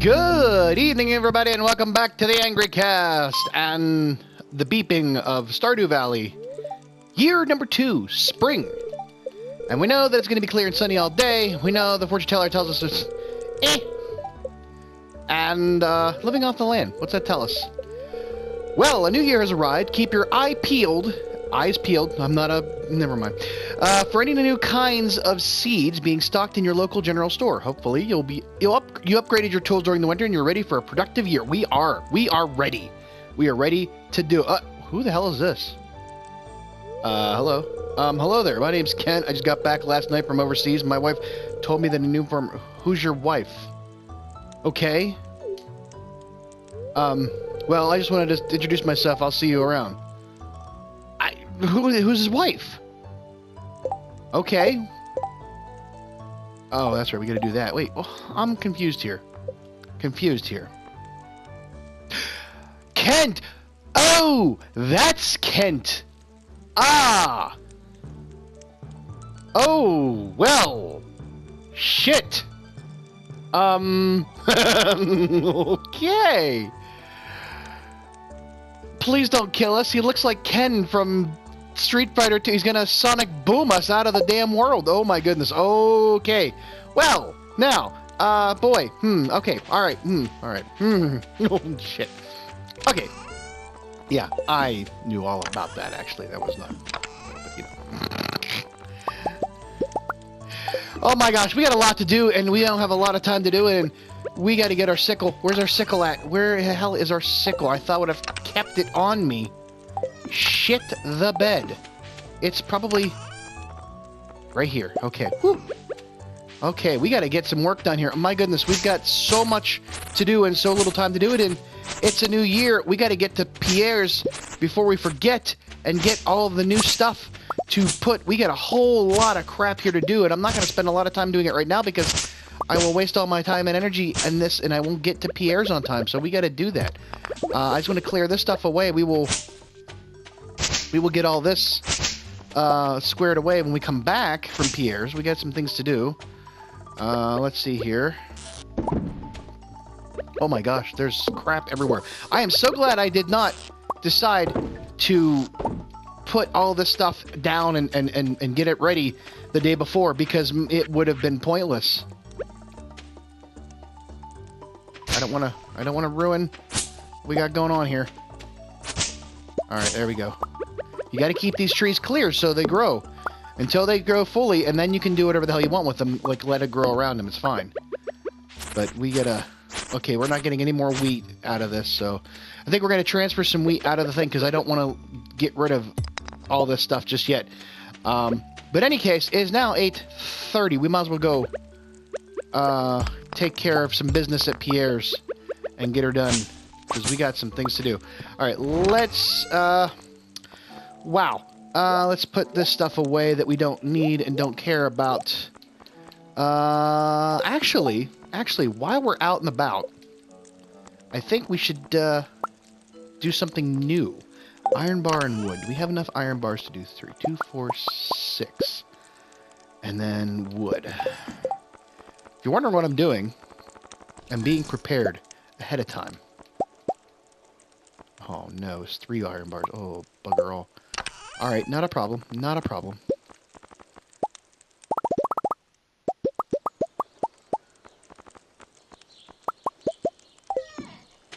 Good evening, everybody, and welcome back to the Angry Cast and the beeping of Stardew Valley. Year number 2, spring. And we know that it's going to be clear and sunny all day. We know the fortune teller tells us it's And living off the land. What's that tell us? Well, a new year has arrived. Keep your eyes peeled. I'm not a... Never mind. For any new kinds of seeds being stocked in your local general store. Hopefully, you upgraded your tools during the winter and you're ready for a productive year. We are ready. We are ready to do... who the hell is this? Hello. Hello there. My name's Kent. I just got back last night from overseas. My wife told me that a new farm... Who's your wife? Okay. Well, I just wanted to introduce myself. I'll see you around. Who's his wife? Okay. Oh, that's right. We gotta do that. Wait, I'm confused here. Kent! Oh! That's Kent! Ah! Oh, well. Shit. Okay. Please don't kill us. He looks like Ken from Street Fighter 2. He's gonna sonic boom us out of the damn world. Oh my goodness. Okay. Well, now, boy. Okay. Alright. Alright. Oh, shit. Okay. Yeah, I knew all about that, actually. That was not... But, you know. Oh my gosh, we got a lot to do, and we don't have a lot of time to do it, and we gotta get our sickle. Where's our sickle at? Where the hell is our sickle? I thought I would have kept it on me. Shit the bed. It's probably right here. Okay. Whew. Okay, we gotta get some work done here. Oh my goodness, we've got so much to do and so little time to do it in. It's a new year. We gotta get to Pierre's before we forget and get all of the new stuff to put. We got a whole lot of crap here to do, and I'm not gonna spend a lot of time doing it right now because I will waste all my time and energy in this, and I won't get to Pierre's on time, so we gotta do that. I just want to clear this stuff away. We will get all this squared away when we come back from Pierre's. We got some things to do. Let's see here. Oh my gosh, there's crap everywhere. I am so glad I did not decide to put all this stuff down and get it ready the day before, because it would have been pointless. I don't want to ruin what we got going on here. Alright, there we go. You got to keep these trees clear so they grow. Until they grow fully, and then you can do whatever the hell you want with them, like let it grow around them, it's fine. But we gotta... Okay, we're not getting any more wheat out of this, so... I think we're going to transfer some wheat out of the thing, because I don't want to get rid of all this stuff just yet. But in any case, it is now 8:30. We might as well go take care of some business at Pierre's and get her done, because we got some things to do. Alright, let's... Wow. Let's put this stuff away that we don't need and don't care about. Actually, while we're out and about, I think we should do something new. Iron bar and wood. We have enough iron bars to do 3, 2, 4, 6. And then wood. If you're wondering what I'm doing, I'm being prepared ahead of time. Oh no, it's 3 iron bars. Oh, bugger all. Alright, not a problem. Not a problem.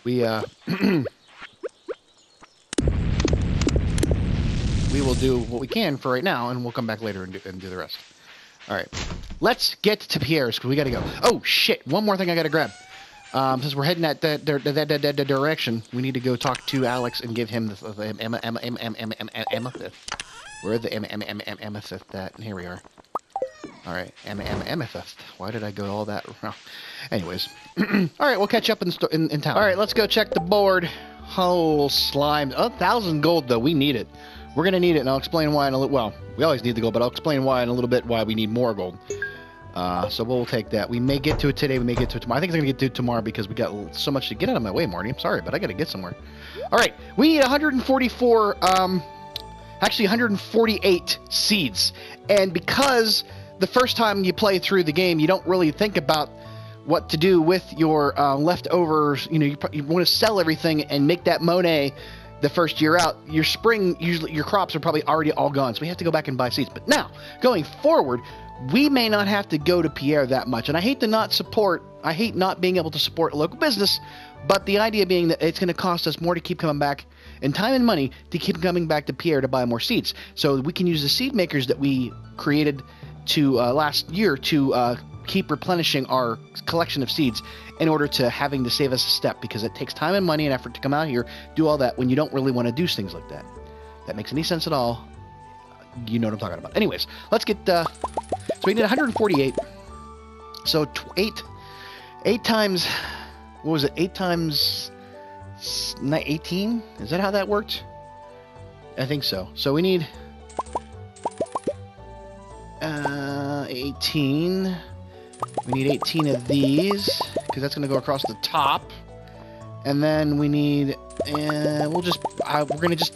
We, we will do what we can for right now, and we'll come back later and do the rest. Alright. Let's get to Pierre's, because we gotta go. Oh, shit! One more thing I gotta grab. Since we're heading that direction, we need to go talk to Alex and give him the amethyst. Where the amethyst at? Here we are. Alright, amethyst. Why did I go all that? Well, anyways. Alright, we'll catch up in town. Alright, let's go check the board. Oh, slime. 1,000 gold, though. We need it. We're gonna need it, and I'll explain why in a little... Well, we always need the gold, but I'll explain why in a little bit why we need more gold. So we'll take that. We may get to it today, we may get to it tomorrow. I think I'm going to get to it tomorrow because we got so much to get out of my way, Marty. I'm sorry, but I got to get somewhere. Alright, we need 144, actually 148 seeds. And because the first time you play through the game, you don't really think about what to do with your leftovers. You know, you want to sell everything and make that money the first year out. Your spring, usually your crops are probably already all gone, so we have to go back and buy seeds. But now, going forward, we may not have to go to Pierre that much. And I hate not being able to support a local business, but the idea being that it's going to cost us more to keep coming back, and time and money to keep coming back to Pierre to buy more seeds. So we can use the seed makers that we created to last year to keep replenishing our collection of seeds in order to having to save us a step, because it takes time and money and effort to come out here, do all that when you don't really want to do things like that. If that makes any sense at all, you know what I'm talking about. Anyways, let's get, so we did 148. So 8 times, what was it? 8 times 18? Is that how that worked? I think so. So we need 18. We need 18 of these, because that's going to go across the top. And then we need, we're going to just,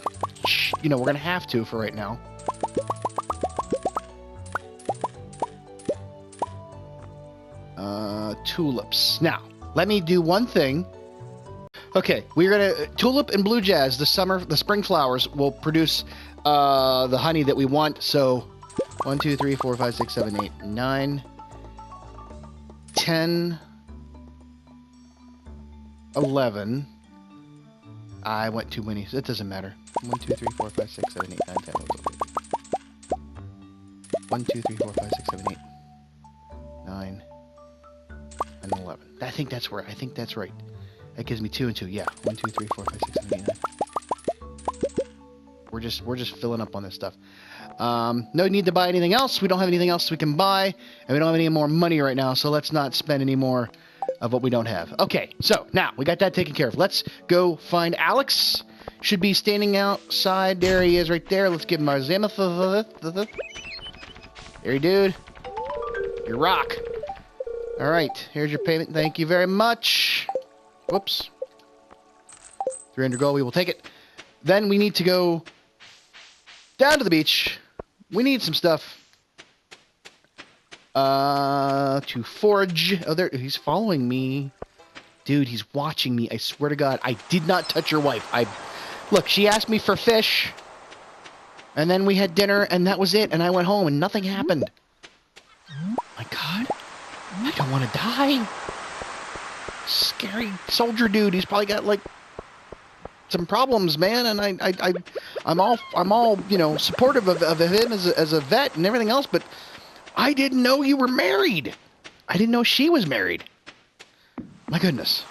we're going to have to for right now. Tulips. Now, let me do one thing. Okay, we're going to, tulip and blue jazz, the spring flowers will produce the honey that we want. So 1, 2, 3, 4, 5, 6, 7, 8, 9, 10, 11. I went too many. It doesn't matter. 1, 2, 3, 4, 5, 6, 7, 8, 9, 10, 11. 1, 2, 3, 4, 5, 6, 7, 8, 9, and 11. I think that's right. That gives me 2 and 2. Yeah. 1, 2, 3, 4, 5, 6, 7, 8, 9. We're just filling up on this stuff. No need to buy anything else. We don't have anything else we can buy, and we don't have any more money right now, so let's not spend any more of what we don't have. Okay, so now we got that taken care of. Let's go find Alex. Should be standing outside. There he is right there. Let's give him our Zamoth. There you dude. You rock. All right, here's your payment. Thank you very much. Whoops. 300 gold. We will take it. Then we need to go down to the beach. We need some stuff to forage. Oh, there, he's following me. Dude, he's watching me. I swear to God, I did not touch your wife. Look, she asked me for fish, and then we had dinner, and that was it, and I went home, and nothing happened. My God, I don't want to die. Scary soldier dude. He's probably got, like, some problems, man, and I'm all supportive of him as a vet and everything else, but I didn't know you were married. I didn't know she was married. My goodness.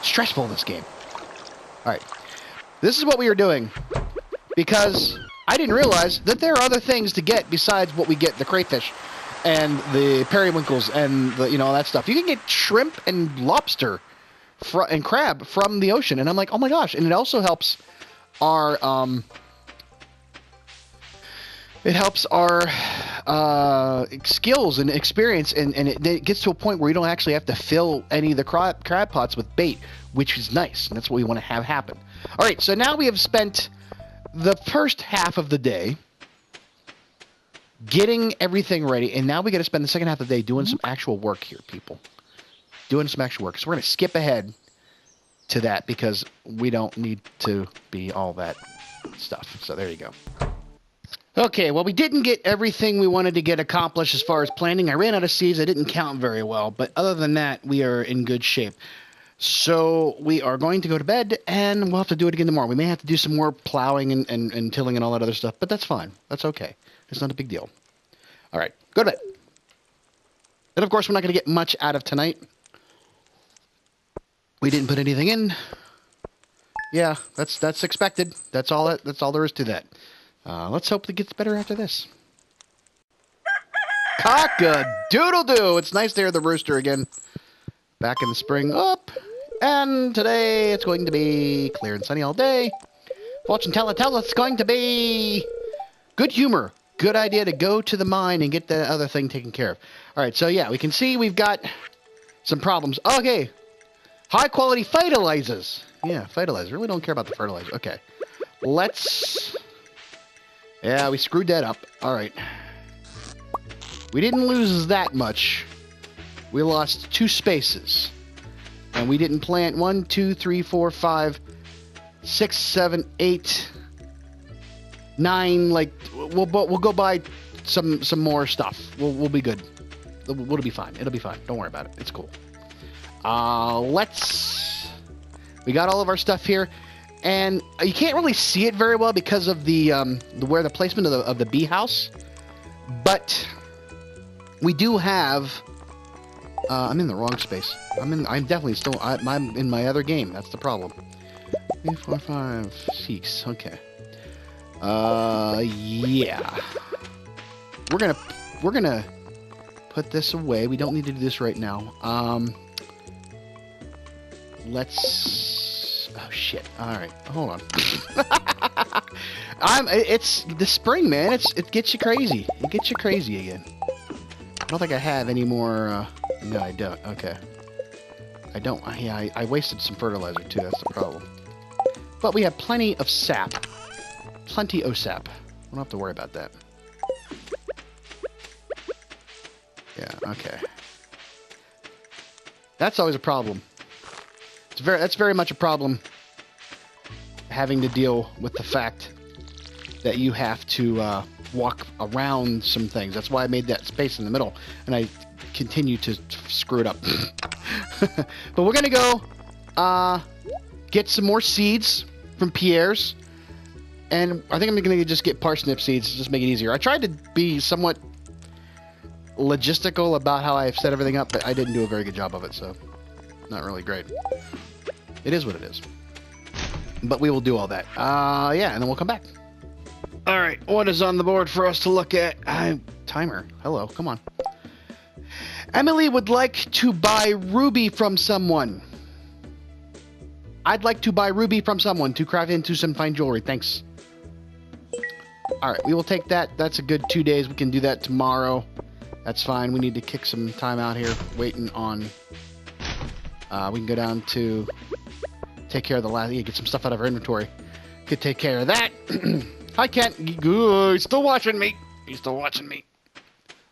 Stressful, this game. All right. This is what we are doing, because I didn't realize that there are other things to get besides what we get, the crayfish and the periwinkles and the, all that stuff. You can get shrimp and lobster and crab from the ocean, and I'm like, oh my gosh. And it also helps our skills and experience, and it gets to a point where you don't actually have to fill any of the crab pots with bait, which is nice, and that's what we want to have happen. All right, so now we have spent the first half of the day getting everything ready, and now we got to spend the second half of the day doing some actual work here, people. Doing some actual work. So we're going to skip ahead to that, because we don't need to be all that stuff. So there you go. Okay, well, we didn't get everything we wanted to get accomplished as far as planning. I ran out of seeds. I didn't count very well. But other than that, we are in good shape. So we are going to go to bed, and we'll have to do it again tomorrow. We may have to do some more plowing and tilling and all that other stuff, but that's fine. That's okay. It's not a big deal. All right, go to bed. And, of course, we're not going to get much out of tonight. We didn't put anything in. Yeah, that's expected. That's all there is to that. Let's hope it gets better after this. Cock-a-doodle-doo! It's nice to hear the rooster again. Back in the spring. Up. And today it's going to be clear and sunny all day. Fortune teller tells us it's going to be good humor. Good idea to go to the mine and get the other thing taken care of. All right, so yeah, we can see we've got some problems. Okay. High quality fertilizers. Yeah, fertilizer. Really don't care about the fertilizer. Okay. Yeah, we screwed that up. All right. We didn't lose that much. We lost 2 spaces. And we didn't plant 1, 2, 3, 4, 5, 6, 7, 8, 9. Like, we'll go buy some more stuff. We'll be good. We'll be fine. It'll be fine. Don't worry about it. It's cool. We got all of our stuff here, and you can't really see it very well because of the where the placement of the bee house. But we do have. I'm in the wrong space. I'm definitely still. I'm in my other game. That's the problem. 3, 4, 5, 6. Okay. Yeah. We're gonna put this away. We don't need to do this right now. Let's. Oh shit! All right, hold on. It's the spring, man. It gets you crazy. It gets you crazy again. I don't think I have any more. No, I don't. Okay. I don't. Yeah, I wasted some fertilizer too. That's the problem. But we have plenty of sap. Plenty of sap. We don't have to worry about that. Yeah. Okay. That's always a problem. That's very much a problem, having to deal with the fact that you have to walk around some things. That's why I made that space in the middle, and I continue to screw it up. But we're gonna go get some more seeds from Pierre's, and I think I'm gonna just get parsnip seeds, just make it easier. I tried to be somewhat logistical about how I've set everything up, but I didn't do a very good job of it, so not really great. It is what it is. But we will do all that. Yeah, and then we'll come back. All right, what is on the board for us to look at? Timer. Hello, come on. Emily would like to buy ruby from someone. I'd like to buy ruby from someone to craft into some fine jewelry. Thanks. All right, we will take that. That's a good 2 days. We can do that tomorrow. That's fine. We need to kick some time out here waiting on... we can go down to take care of the last... Yeah, get some stuff out of our inventory. Could take care of that. Hi, Kent. He's still watching me. He's still watching me.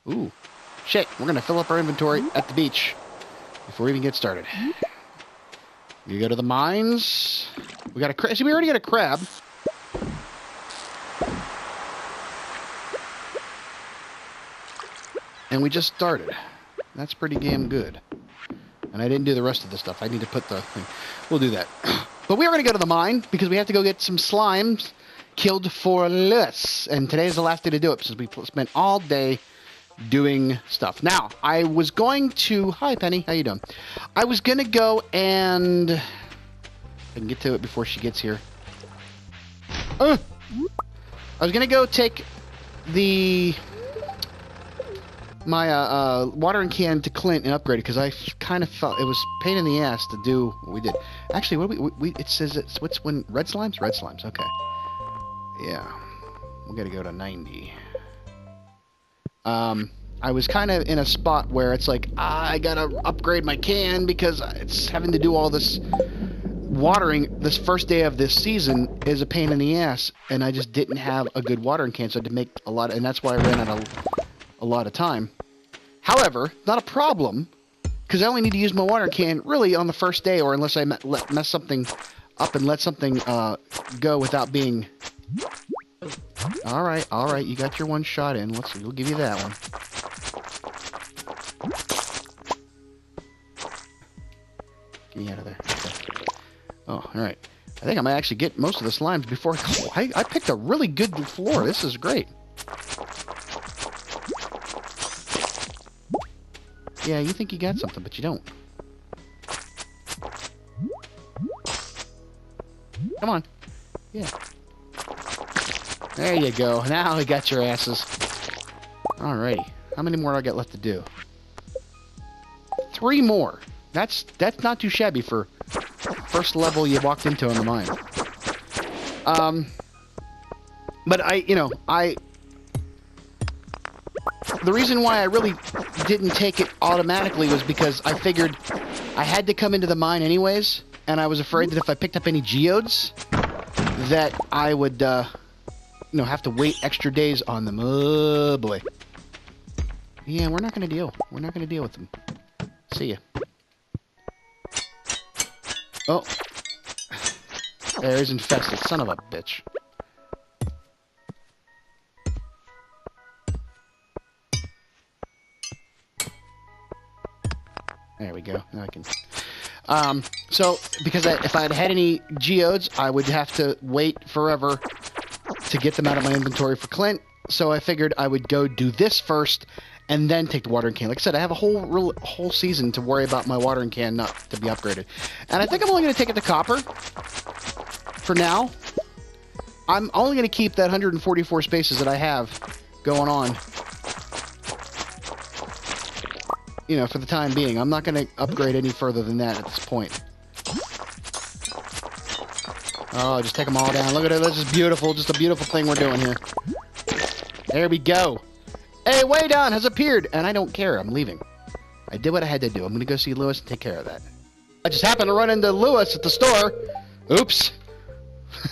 Ooh. Shit. We're going to fill up our inventory at the beach before we even get started. You go to the mines. We got a crab. See, we already got a crab. And we just started. That's pretty damn good. And I didn't do the rest of the stuff. I need to put the thing. We'll do that. But we are going to go to the mine because we have to go get some slimes killed for less. And today is the last day to do it since we spent all day doing stuff. Now, I was going to... Hi, Penny. How you doing? I was going to go and... I can get to it before she gets here. I was going to go take my watering can to Clint and upgrade it because I kind of felt it was a pain in the ass to do what we did. Actually, what it says it's what's when red slimes? Red slimes. Okay. Yeah. We got to go to 90. I was kind of in a spot where it's like I got to upgrade my can because it's having to do all this watering. This first day of this season is a pain in the ass, and I just didn't have a good watering can, so I had to make a lot, and that's why I ran out of a lot of time. However, not a problem, because I only need to use my water can really on the first day, or unless I mess something up and let something go without being... Alright, you got your one shot in. We'll give you that one. Get me out of there. Okay. Oh, alright. I think I might actually get most of the slimes before... I picked a really good floor. This is great. Yeah, you think you got something, but you don't. Come on. Yeah. There you go. Now we got your asses. Alrighty. How many more do I got left to do? 3 more. That's not too shabby for first level you walked into in the mine. But the reason why I really didn't take it automatically was because I figured I had to come into the mine anyways, and I was afraid that if I picked up any geodes, that I would, have to wait extra days on them. Oh, boy. Yeah, we're not going to deal. We're not going to deal with them. See ya. Oh. There's infested. Son of a bitch. There we go. Now I can... So, because if I had had any geodes, I would have to wait forever to get them out of my inventory for Clint. So I figured I would go do this first, and then take the watering can. Like I said, I have a whole season to worry about my watering can not to be upgraded. And I think I'm only going to take it to copper for now. I'm only going to keep that 144 spaces that I have going on. You know, for the time being. I'm not going to upgrade any further than that at this point. Oh, just take them all down. Look at it. This is beautiful. Just a beautiful thing we're doing here. There we go. Hey, way down has appeared. And I don't care. I'm leaving. I did what I had to do. I'm going to go see Lewis and take care of that. I just happened to run into Lewis at the store. Oops.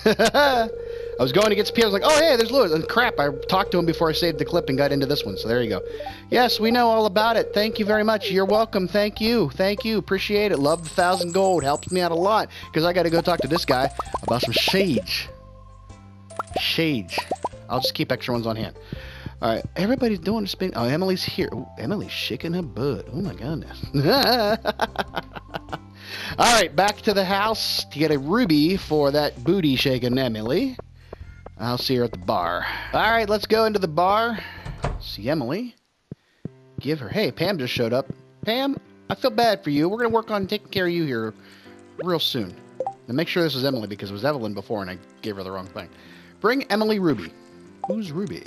I was going to get some. I was like, oh, hey, there's Lewis. And crap, I talked to him before I saved the clip and got into this one. So there you go. Yes, we know all about it. Thank you very much. You're welcome. Thank you. Thank you. Appreciate it. Love the 1,000 gold. Helps me out a lot because I got to go talk to this guy about some shades. Shades. I'll just keep extra ones on hand. All right. Everybody's doing a spin. Oh, Emily's here. Ooh, Emily's shaking her butt. Oh, my goodness. All right. Back to the house to get a ruby for that booty shaking Emily. I'll see her at the bar. All right, let's go into the bar. See Emily. Give her... Hey, Pam just showed up. Pam, I feel bad for you. We're going to work on taking care of you here real soon. Now, make sure this is Emily because it was Evelyn before and I gave her the wrong thing. Bring Emily Ruby. Who's Ruby?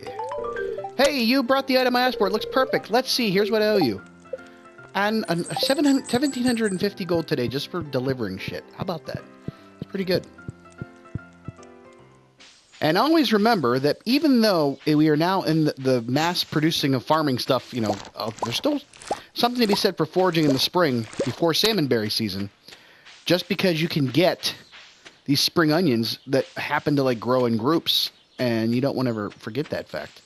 Hey, you brought the item I asked for. It looks perfect. Let's see. Here's what I owe you. And 1,750 gold today just for delivering shit. How about that? It's pretty good. And always remember that even though we are now in the mass producing of farming stuff, you know, there's still something to be said for foraging in the spring before salmonberry season. Just because you can get these spring onions that happen to like grow in groups, and you don't want to ever forget that fact.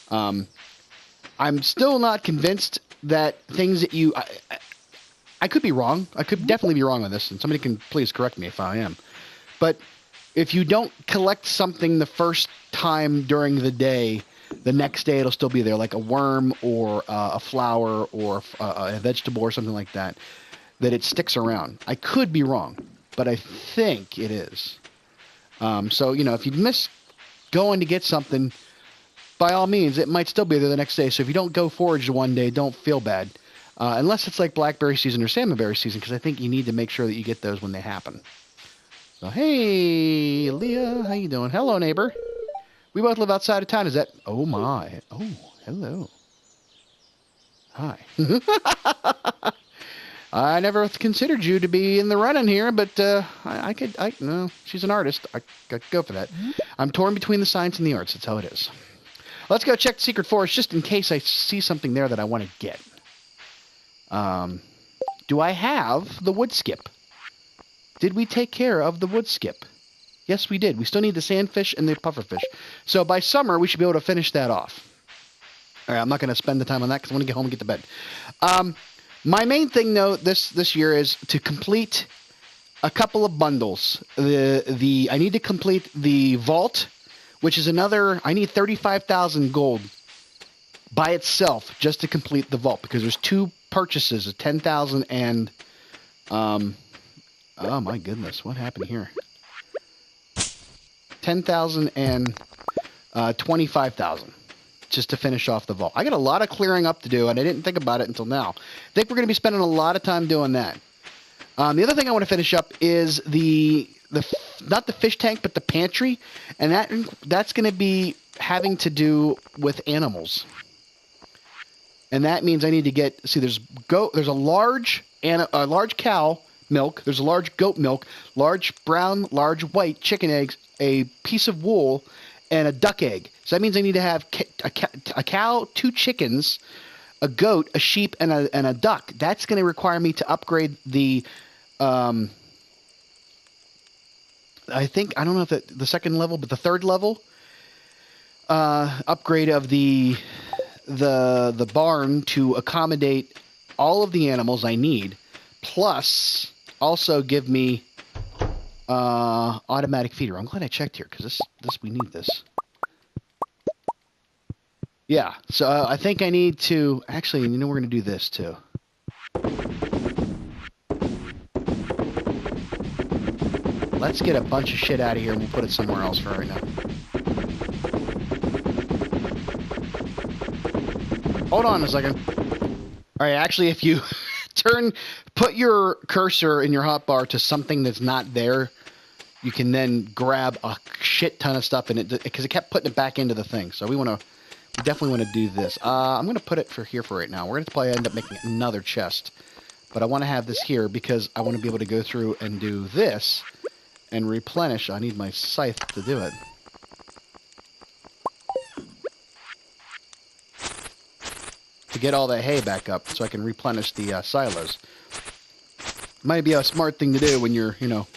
I'm still not convinced that things that you... I could be wrong. I could definitely be wrong on this, and somebody can please correct me if I am. But... if you don't collect something the first time during the day, the next day it'll still be there, like a worm or a flower or a vegetable or something like that, that it sticks around. I could be wrong, but I think it is. So, you know, if you miss going to get something, by all means, it might still be there the next day. So if you don't go forage one day, don't feel bad. Unless it's like blackberry season or salmonberry season, because I think you need to make sure that you get those when they happen. So, hey, Leah, how you doing? Hello, neighbor. We both live outside of town. Is that... oh, my. Oh, hello. Hi. I never considered you to be in the running here, but no, she's an artist. I could go for that. I'm torn between the science and the arts. That's how it is. Let's go check the secret forest just in case I see something there that I want to get. Do I have the wood skip? Did we take care of the wood skip? Yes, we did. We still need the sandfish and the pufferfish. So by summer, we should be able to finish that off. All right, I'm not going to spend the time on that because I want to get home and get to bed. My main thing, though, this year is to complete a couple of bundles. I need to complete the vault, which is another... I need 35,000 gold by itself just to complete the vault because there's two purchases, of 10,000 and... oh my goodness, what happened here? 10,000 and 25,000 just to finish off the vault. I got a lot of clearing up to do, and I didn't think about it until now. I think we're going to be spending a lot of time doing that. The other thing I want to finish up is not the fish tank, but the pantry, and that's going to be having to do with animals. And that means I need to get... see, there's a large cow milk, there's a large goat milk, large brown, large white chicken eggs, a piece of wool, and a duck egg. So that means I need to have a cow, 2 chickens, a goat, a sheep, and a duck. That's going to require me to upgrade the... I don't know if the second level, but the third level upgrade of the barn to accommodate all of the animals I need, plus also give me automatic feeder. I'm glad I checked here because this we need this. Yeah, so I think I need to actually. You know, we're gonna do this too. Let's get a bunch of shit out of here and we'll put it somewhere else for right now. Hold on a second. All right, actually, if you put your cursor in your hotbar to something that's not there, you can then grab a shit ton of stuff in it because it kept putting it back into the thing. So we definitely want to do this. I'm going to put it for here for right now. We're going to probably end up making another chest, but I want to have this here because I want to be able to go through and do this and replenish. I need my scythe to do it. To get all that hay back up so I can replenish the silos. Might be a smart thing to do when you're, you know,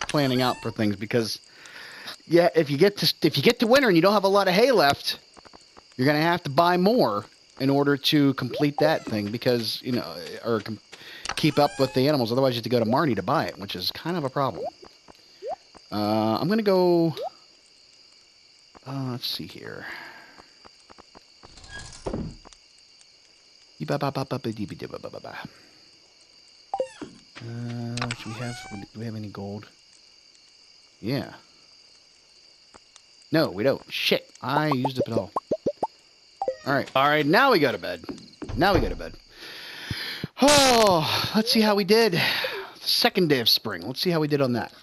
planning out for things because, yeah, if you get to winter and you don't have a lot of hay left, you're gonna have to buy more in order to complete that thing because, you know, or keep up with the animals. Otherwise, you have to go to Marnie to buy it, which is kind of a problem. I'm gonna go. Let's see here. Do we have any gold? Yeah. No, we don't. Shit, I used up it all. Alright, now we go to bed. Oh, let's see how we did. Second day of spring. Let's see how we did on that.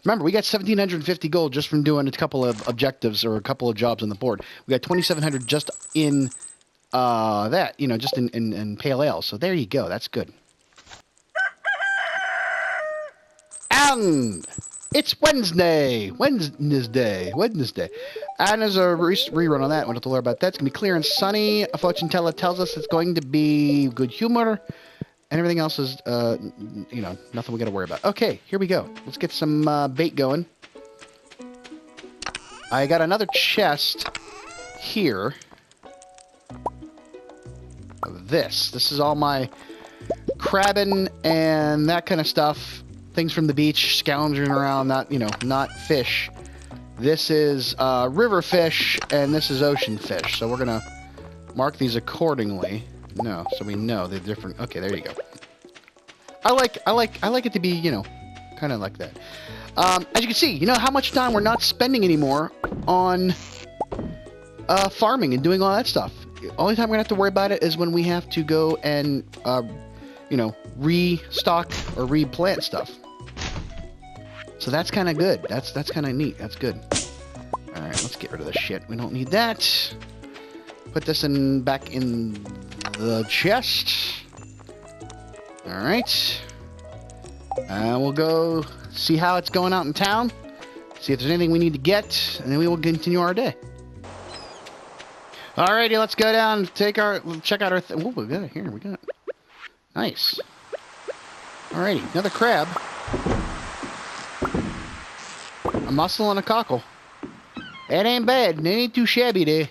Remember, we got 1,750 gold just from doing a couple of objectives or a couple of jobs on the board. We got 2,700 just in that, you know, just in Pale Ale. So there you go. That's good. And it's Wednesday. Wednesday. And as a rerun on that, I want to learn about that. It's going to be clear and sunny. A fortune teller tells us it's going to be good humor. And everything else is, you know, nothing we got to worry about. Okay, here we go. Let's get some bait going. I got another chest here. Of this. This is all my crabbing and that kind of stuff. Things from the beach, scounging around, not fish. This is river fish, and this is ocean fish. So we're going to mark these accordingly. No, so we know they're different. Okay, there you go. I like it to be, you know, kind of like that. As you can see, you know how much time we're not spending anymore on farming and doing all that stuff. The only time we're gonna have to worry about it is when we have to go and, you know, restock or replant stuff. So that's kind of good. That's kind of neat. That's good. All right, let's get rid of this shit. We don't need that. Put this back in the chest. All right. We'll go see how it's going out in town. See if there's anything we need to get, and then we will continue our day. Alrighty, let's go down and check out our oh, we got it here. We got it. Nice. Alrighty, another crab. A mussel and a cockle. That ain't bad. It ain't too shabby there.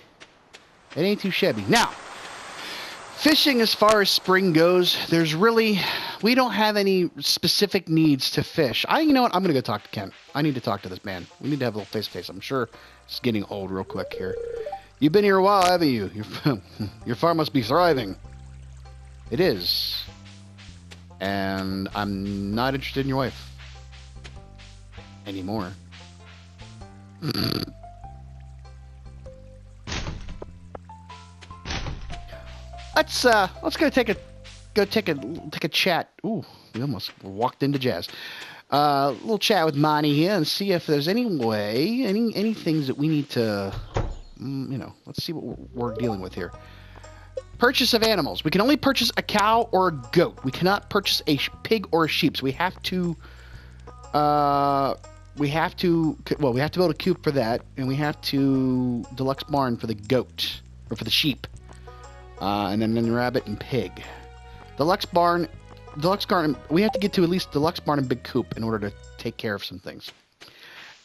It ain't too shabby. Now, fishing as far as spring goes, we don't have any specific needs to fish. You know what? I'm going to go talk to Ken. I need to talk to this man. We need to have a little face-to-face. I'm sure it's getting old real quick here. You've been here a while, haven't you? Your farm must be thriving. It is. And I'm not interested in your wife. Anymore. Let's go take a chat. Ooh, we almost walked into jazz. Little chat with Monty here and see if there's any things that we need to, you know, let's see what we're dealing with here. Purchase of animals. We can only purchase a cow or a goat. We cannot purchase a pig or a sheep. So we have to build a coop for that, and we have to deluxe barn for the goat or for the sheep. And then rabbit and pig. Deluxe garden, we have to get to at least deluxe barn and big coop in order to take care of some things.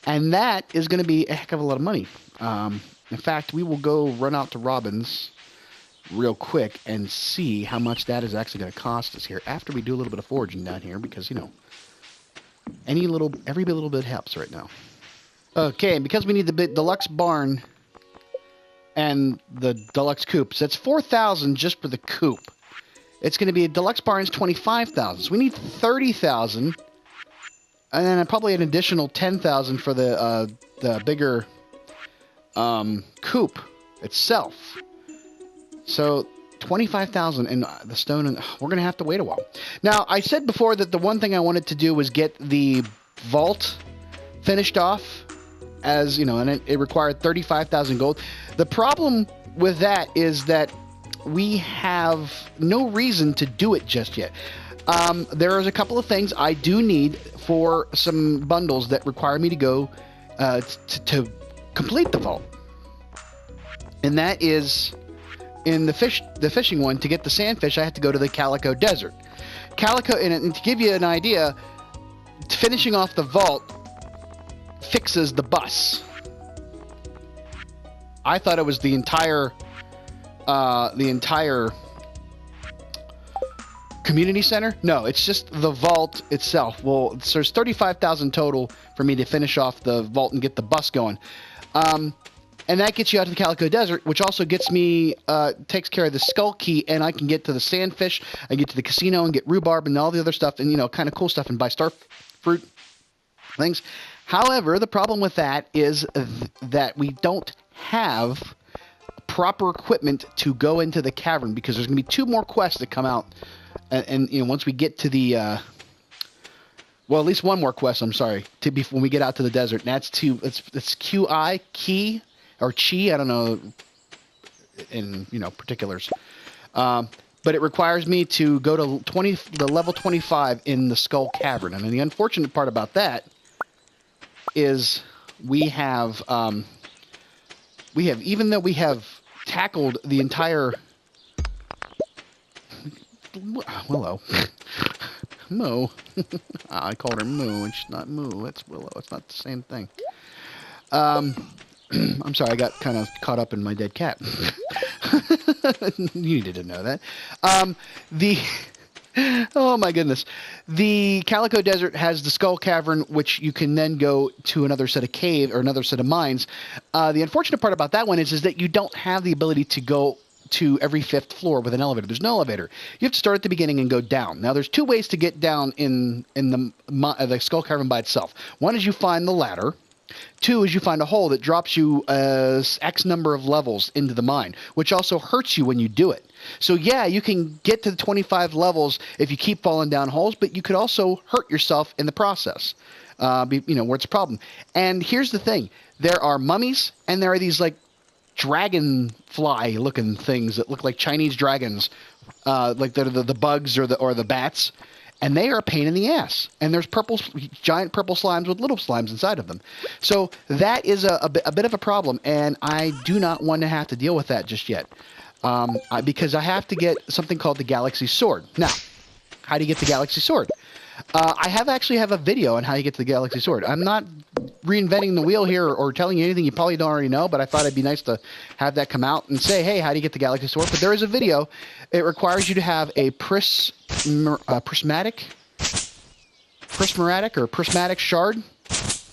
And that is going to be a heck of a lot of money. In fact, we will go run out to Robin's real quick and see how much that is actually going to cost us here after we do a little bit of foraging down here, because, you know, every little bit helps right now. Okay, and because we need the deluxe barn and the deluxe coop, so that's 4,000 just for the coop. It's going to be a deluxe barn is 25,000. So we need 30,000, and then probably an additional 10,000 for the bigger coop itself. So 25,000 and the stone, and we're going to have to wait a while. Now, I said before that the one thing I wanted to do was get the vault finished off, as you know, and it required 35,000 gold. The problem with that is that we have no reason to do it just yet. There is a couple of things I do need for some bundles that require me to go to complete the vault, and that is in the fishing one. To get the sandfish, I have to go to the Calico Desert. And to give you an idea, finishing off the vault fixes the bus. I thought it was the entire community center. No, it's just the vault itself. Well, so there's 35,000 total for me to finish off the vault and get the bus going. And that gets you out to the Calico Desert, which also gets me, takes care of the skull key, and I can get to the sandfish, I get to the casino and get rhubarb and all the other stuff, and, you know, kind of cool stuff, and buy star fruit things. However, the problem with that is that we don't have proper equipment to go into the cavern, because there's going to be 2 more quests that come out, and you know, once we get to the well, at least 1 more quest, I'm sorry, when we get out to the desert, and that's it's QI key or chi, I don't know in, you know, particulars, but it requires me to go to the level 25 in the Skull Cavern. And the unfortunate part about that is we have even though we have tackled the entire Willow. Moo. I called her Moo, and she's not Moo. It's Willow. It's not the same thing. I'm sorry, I got kind of caught up in my dead cat. You needed to know that. Oh my goodness. The Calico Desert has the Skull Cavern, which you can then go to another set of cave or another set of mines. The unfortunate part about that one is that you don't have the ability to go to every 5th floor with an elevator. There's no elevator. You have to start at the beginning and go down. Now, there's 2 ways to get down in the Skull Cavern by itself. One is you find the ladder. 2 is you find a hole that drops you X number of levels into the mine, which also hurts you when you do it. So yeah, you can get to the 25 levels if you keep falling down holes, but you could also hurt yourself in the process, you know, where it's a problem. And here's the thing. There are mummies, and there are these, like, dragonfly-looking things that look like Chinese dragons, like the bugs or the bats. And they are a pain in the ass. And there's giant purple slimes with little slimes inside of them. So that is a bit of a problem, and I do not want to have to deal with that just yet. Because I have to get something called the Galaxy Sword. Now, how do you get the Galaxy Sword? I actually have a video on how you get to the Galaxy Sword. I'm not reinventing the wheel here or telling you anything you probably don't already know, but I thought it'd be nice to have that come out and say, hey, how do you get the Galaxy Sword? But there is a video. It requires you to have a prismatic shard,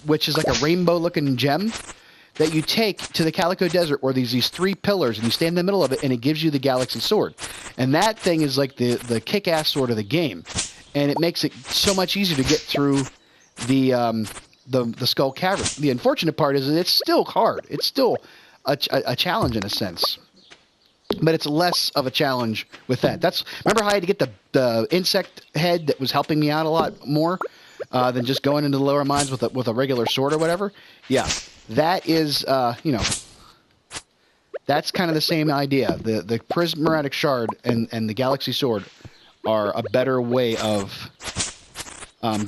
which is like a rainbow-looking gem that you take to the Calico Desert, where there's these 3 pillars, and you stand in the middle of it, and it gives you the Galaxy Sword. And that thing is like the kick-ass sword of the game. And it makes it so much easier to get through the Skull Cavern. The unfortunate part is that it's still hard. It's still a challenge in a sense. But it's less of a challenge with that. Remember how I had to get the insect head that was helping me out a lot more than just going into the lower mines with a regular sword or whatever? Yeah, that is, you know, that's kind of the same idea. The prismatic shard and the Galaxy Sword are a better way of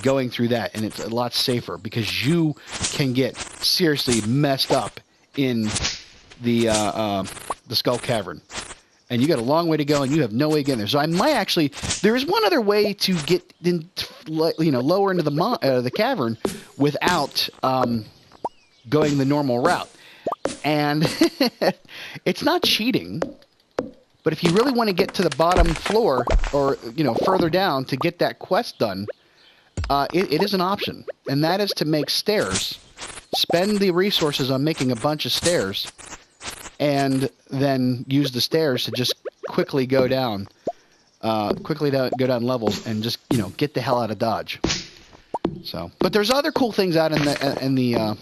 going through that, and it's a lot safer because you can get seriously messed up in the Skull Cavern, and you got a long way to go, and you have no way to get in there. So I might actually. There is one other way to get in, you know, lower into the cavern without going the normal route, and it's not cheating. But if you really want to get to the bottom floor, or, you know, further down to get that quest done, it is an option. And that is to make stairs. Spend the resources on making a bunch of stairs, and then use the stairs to just quickly go down. Go down levels and just, you know, get the hell out of Dodge. So, but there's other cool things out in the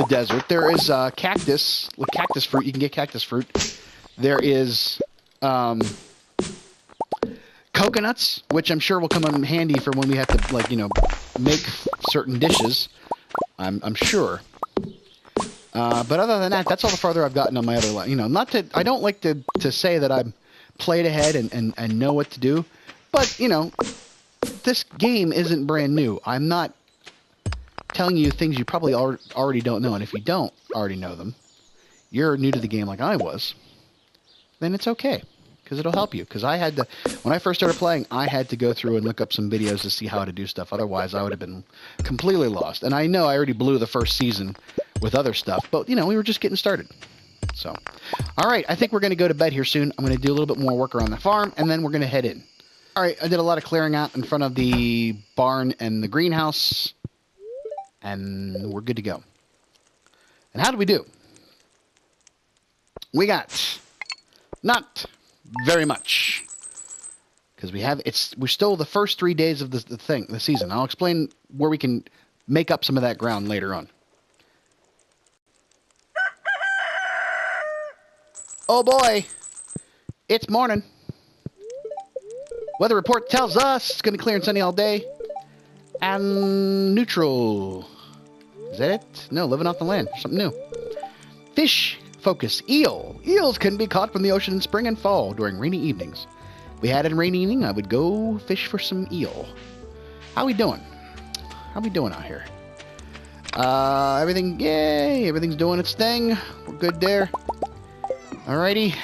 desert. There is cactus fruit. You can get cactus fruit. There is coconuts, which I'm sure will come in handy for when we have to, like, you know, make certain dishes. I'm sure. But other than that, that's all the farther I've gotten on my other, you know, not to, I don't like to say that I'm played ahead and know what to do, but, you know, this game isn't brand new. I'm not telling you things you probably already don't know, and if you don't already know them, you're new to the game like I was, then it's okay, because it'll help you. Because I had to, when I first started playing, I had to go through and look up some videos to see how to do stuff. Otherwise, I would have been completely lost. And I know I already blew the first season with other stuff, but, you know, we were just getting started. So, all right, I think we're going to go to bed here soon. I'm going to do a little bit more work around the farm, and then we're going to head in. All right, I did a lot of clearing out in front of the barn and the greenhouse, and we're good to go. And how did we do? We got not very much, because we're still the first 3 days of the season. I'll explain where we can make up some of that ground later on. Oh boy, it's morning. Weather report tells us it's going to be clear and sunny all day. And neutral. Is that it? No, living off the land. Something new. Fish focus. Eel. Eels can be caught from the ocean in spring and fall during rainy evenings. If we had a rainy evening, I would go fish for some eel. How we doing? How we doing out here? Everything, yay, everything's doing its thing. We're good there. Alrighty.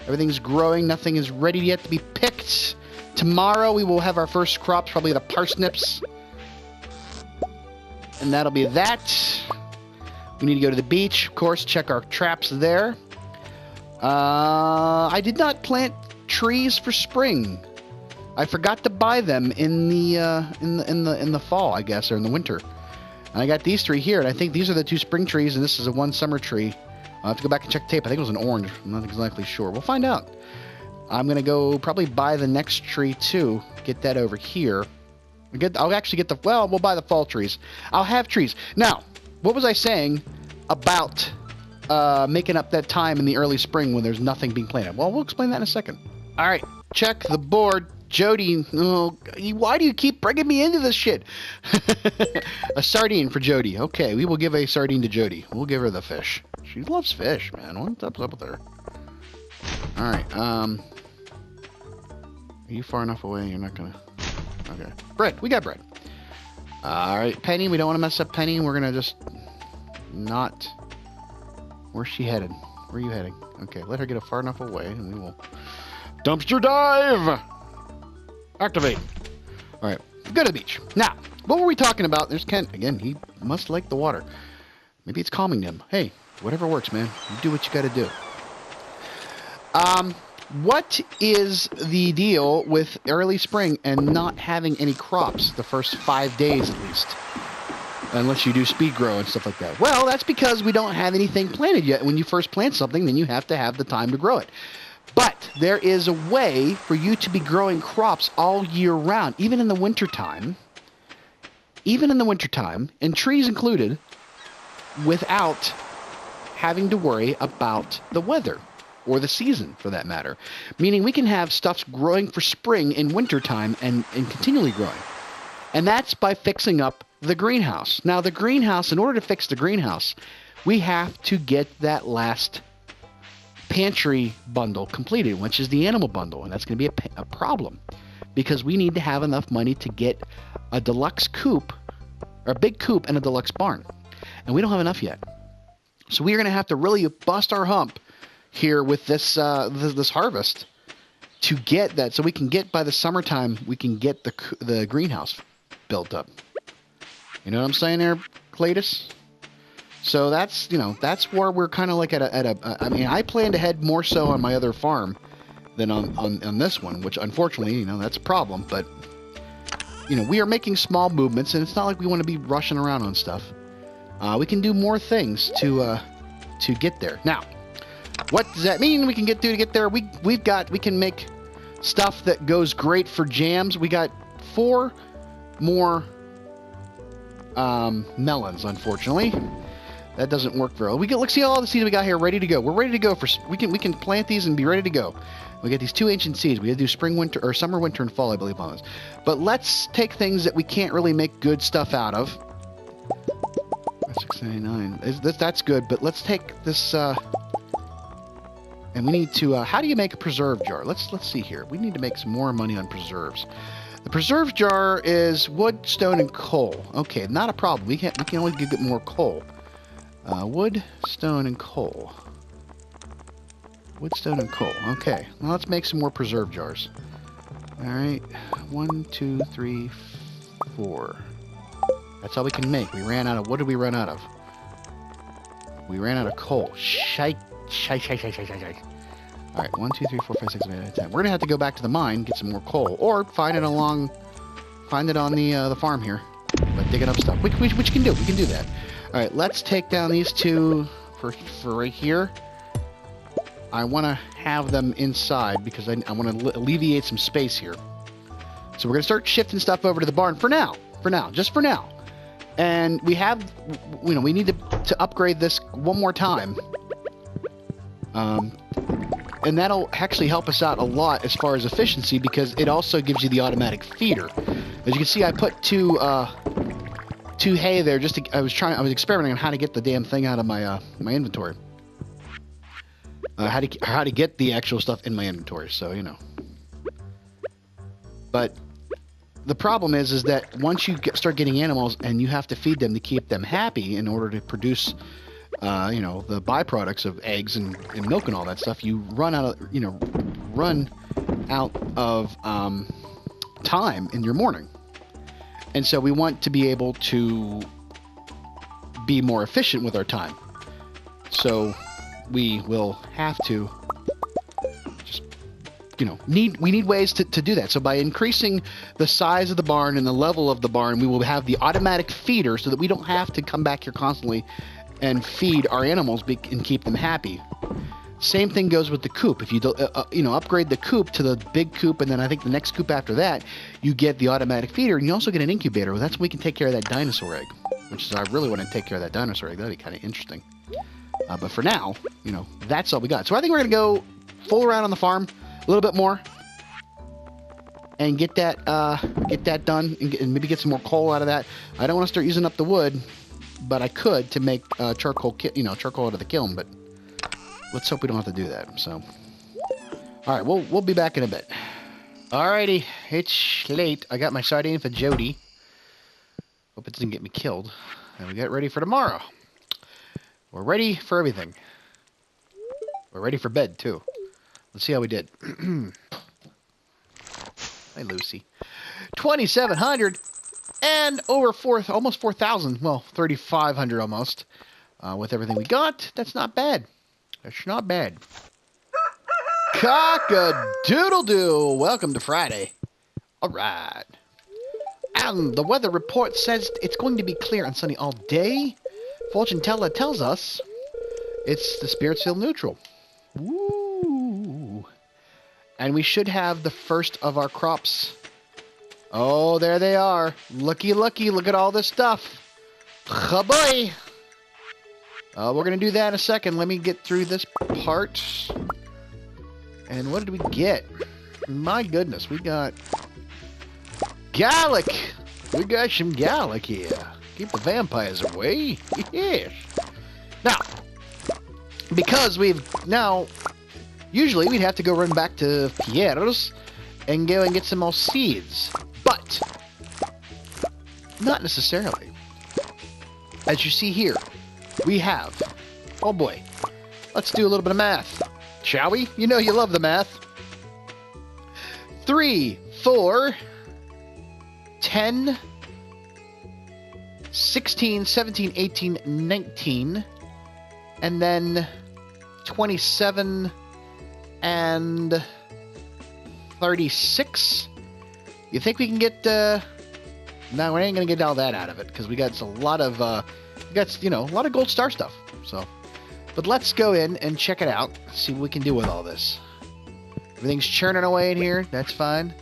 Everything's growing. Nothing is ready yet to be picked. Tomorrow we will have our first crops, probably the parsnips. And that'll be that. We need to go to the beach, of course, check our traps there. I did not plant trees for spring. I forgot to buy them in the fall, I guess, or in the winter. And I got these three here, and I think these are the two spring trees, and this is a one summer tree. I'll have to go back and check the tape. I think it was an orange. I'm not exactly sure. We'll find out. I'm going to go probably buy the next tree, too. Get that over here. I'll actually get we'll buy the fall trees. I'll have trees. Now, what was I saying about making up that time in the early spring when there's nothing being planted? Well, we'll explain that in a second. All right, check the board. Jodi, oh, why do you keep bringing me into this shit? A sardine for Jodi. Okay, we will give a sardine to Jodi. We'll give her the fish. She loves fish, man. What's up with her? All right, are you far enough away? You're not gonna... Okay. Bread. We got bread. All right, Penny. We don't want to mess up Penny. We're going to just not... Where's she headed? Where are you heading? Okay, let her get far enough away, and we will... Dumpster dive! Activate. All right, go to the beach. Now, what were we talking about? There's Kent. Again, he must like the water. Maybe it's calming him. Hey, whatever works, man. You do what you got to do. What is the deal with early spring and not having any crops the first 5 days at least? Unless you do speed grow and stuff like that. Well, that's because we don't have anything planted yet. When you first plant something, then you have to have the time to grow it. But there is a way for you to be growing crops all year round, even in the wintertime. Even in the wintertime, and trees included, without having to worry about the weather. Or the season, for that matter. Meaning we can have stuff growing for spring in wintertime and continually growing. And that's by fixing up the greenhouse. Now, the greenhouse, in order to fix the greenhouse, we have to get that last pantry bundle completed, which is the animal bundle. And that's going to be a problem. Because we need to have enough money to get a deluxe coop, or a big coop and a deluxe barn. And we don't have enough yet. So we're going to have to really bust our hump here with this this harvest to get that, so we can get by the summertime, we can get the greenhouse built up. You know what I'm saying there, Cletus? So that's, you know, that's where we're kind of like at a, I mean, I planned ahead more so on my other farm than on this one, which unfortunately, you know, that's a problem. But, you know, we are making small movements, and it's not like we want to be rushing around on stuff. We can do more things to get there. Now, what does that mean we can do to get there? We can make stuff that goes great for jams. We got 4 more melons, unfortunately. That doesn't work very well. Let's see all the seeds we got here ready to go. We're ready to go for we can plant these and be ready to go. We got these 2 ancient seeds. We got to do spring, winter, or summer, winter, and fall, I believe, on those. But let's take things that we can't really make good stuff out of. 699. That's good, but let's take this and we need to how do you make a preserve jar? Let's see here. We need to make some more money on preserves. The preserve jar is wood, stone, and coal. Okay, not a problem. We can always get more coal. Wood, stone, and coal. Wood, stone, and coal. Okay, now let's make some more preserve jars. All right, 1, 2, 3, 4. That's all we can make. We ran out of... What did we run out of? We ran out of coal. Shite. Alright, 1, 2, 3, 4, 5, 6, 7, 8, 9, 10. We're going to have to go back to the mine, get some more coal. Or find it on the farm here. By digging up stuff. Which you can do. We can do that. Alright, let's take down these 2 for right here. I want to have them inside because I want to alleviate some space here. So we're going to start shifting stuff over to the barn for now. Just for now. And we have, you know, we need to upgrade this one more time. And that'll actually help us out a lot as far as efficiency because it also gives you the automatic feeder. As you can see, I put 2 hay there just to, I was experimenting on how to get the damn thing out of my my inventory. How to get the actual stuff in my inventory, so you know. But the problem is that once you start getting animals and you have to feed them to keep them happy in order to produce, you know, the byproducts of eggs and milk and all that stuff, you run out of time in your morning. And so we want to be able to be more efficient with our time. So we will have to just, you know, we need ways to do that. So by increasing the size of the barn and the level of the barn, we will have the automatic feeder so that we don't have to come back here constantly and feed our animals and keep them happy. Same thing goes with the coop. If you you know, upgrade the coop to the big coop, and then I think the next coop after that, you get the automatic feeder, and you also get an incubator. Well, that's when we can take care of that dinosaur egg, which is I really want to take care of that dinosaur egg. That'd be kind of interesting. But for now, you know, that's all we got. So I think we're gonna go full around on the farm a little bit more, and get that done, and maybe get some more coal out of that. I don't want to start using up the wood, but I could to make charcoal out of the kiln. But let's hope we don't have to do that. So, all right, we'll be back in a bit. Alrighty, it's late. I got my sardine for Jodi. Hope it doesn't get me killed. And we get ready for tomorrow. We're ready for everything. We're ready for bed too. Let's see how we did. Hi, Lucy. 2,700 and over almost 4,000. Well, 3,500 almost. With everything we got, that's not bad. That's not bad. Cock-a-doodle-doo. Welcome to Friday. All right. And the weather report says it's going to be clear and sunny all day. Fortune teller tells us it's the spirits feel neutral. Woo. And we should have the first of our crops. Oh, there they are. Looky, looky. Look at all this stuff. Ha-boy. We're going to do that in a second. Let me get through this part. And what did we get? My goodness, we got garlic. We got some garlic here. Keep the vampires away. Yes. Now, because usually we'd have to go run back to Pierre's and go and get some more seeds. But, not necessarily. As you see here, we have, oh boy, let's do a little bit of math, shall we? You know you love the math. 3, 4, 10, 16, 17, 18, 19, and then 27 and 36. You think we can get, no, we ain't gonna get all that out of it, because we got a lot of, a lot of gold star stuff, so. But let's go in and check it out, see what we can do with all this. Everything's churning away in here, that's fine.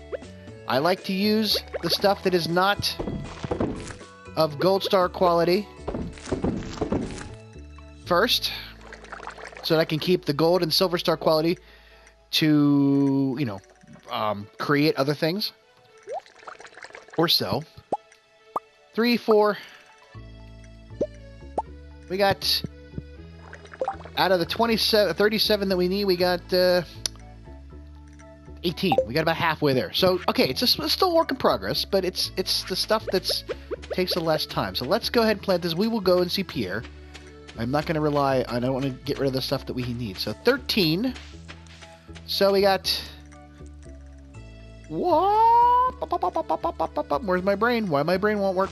I like to use the stuff that is not of gold star quality first, so that I can keep the gold and silver star quality to, create other things. Or so. 3, 4. We got, out of the 37 that we need, we got 18. We got about halfway there. So, okay, it's still a work in progress, but it's the stuff that's takes the less time. So let's go ahead and plant this. We will go and see Pierre. I'm not going to rely, I don't want to get rid of the stuff that we need. So 13. So we got, what? Where's my brain? Why my brain won't work?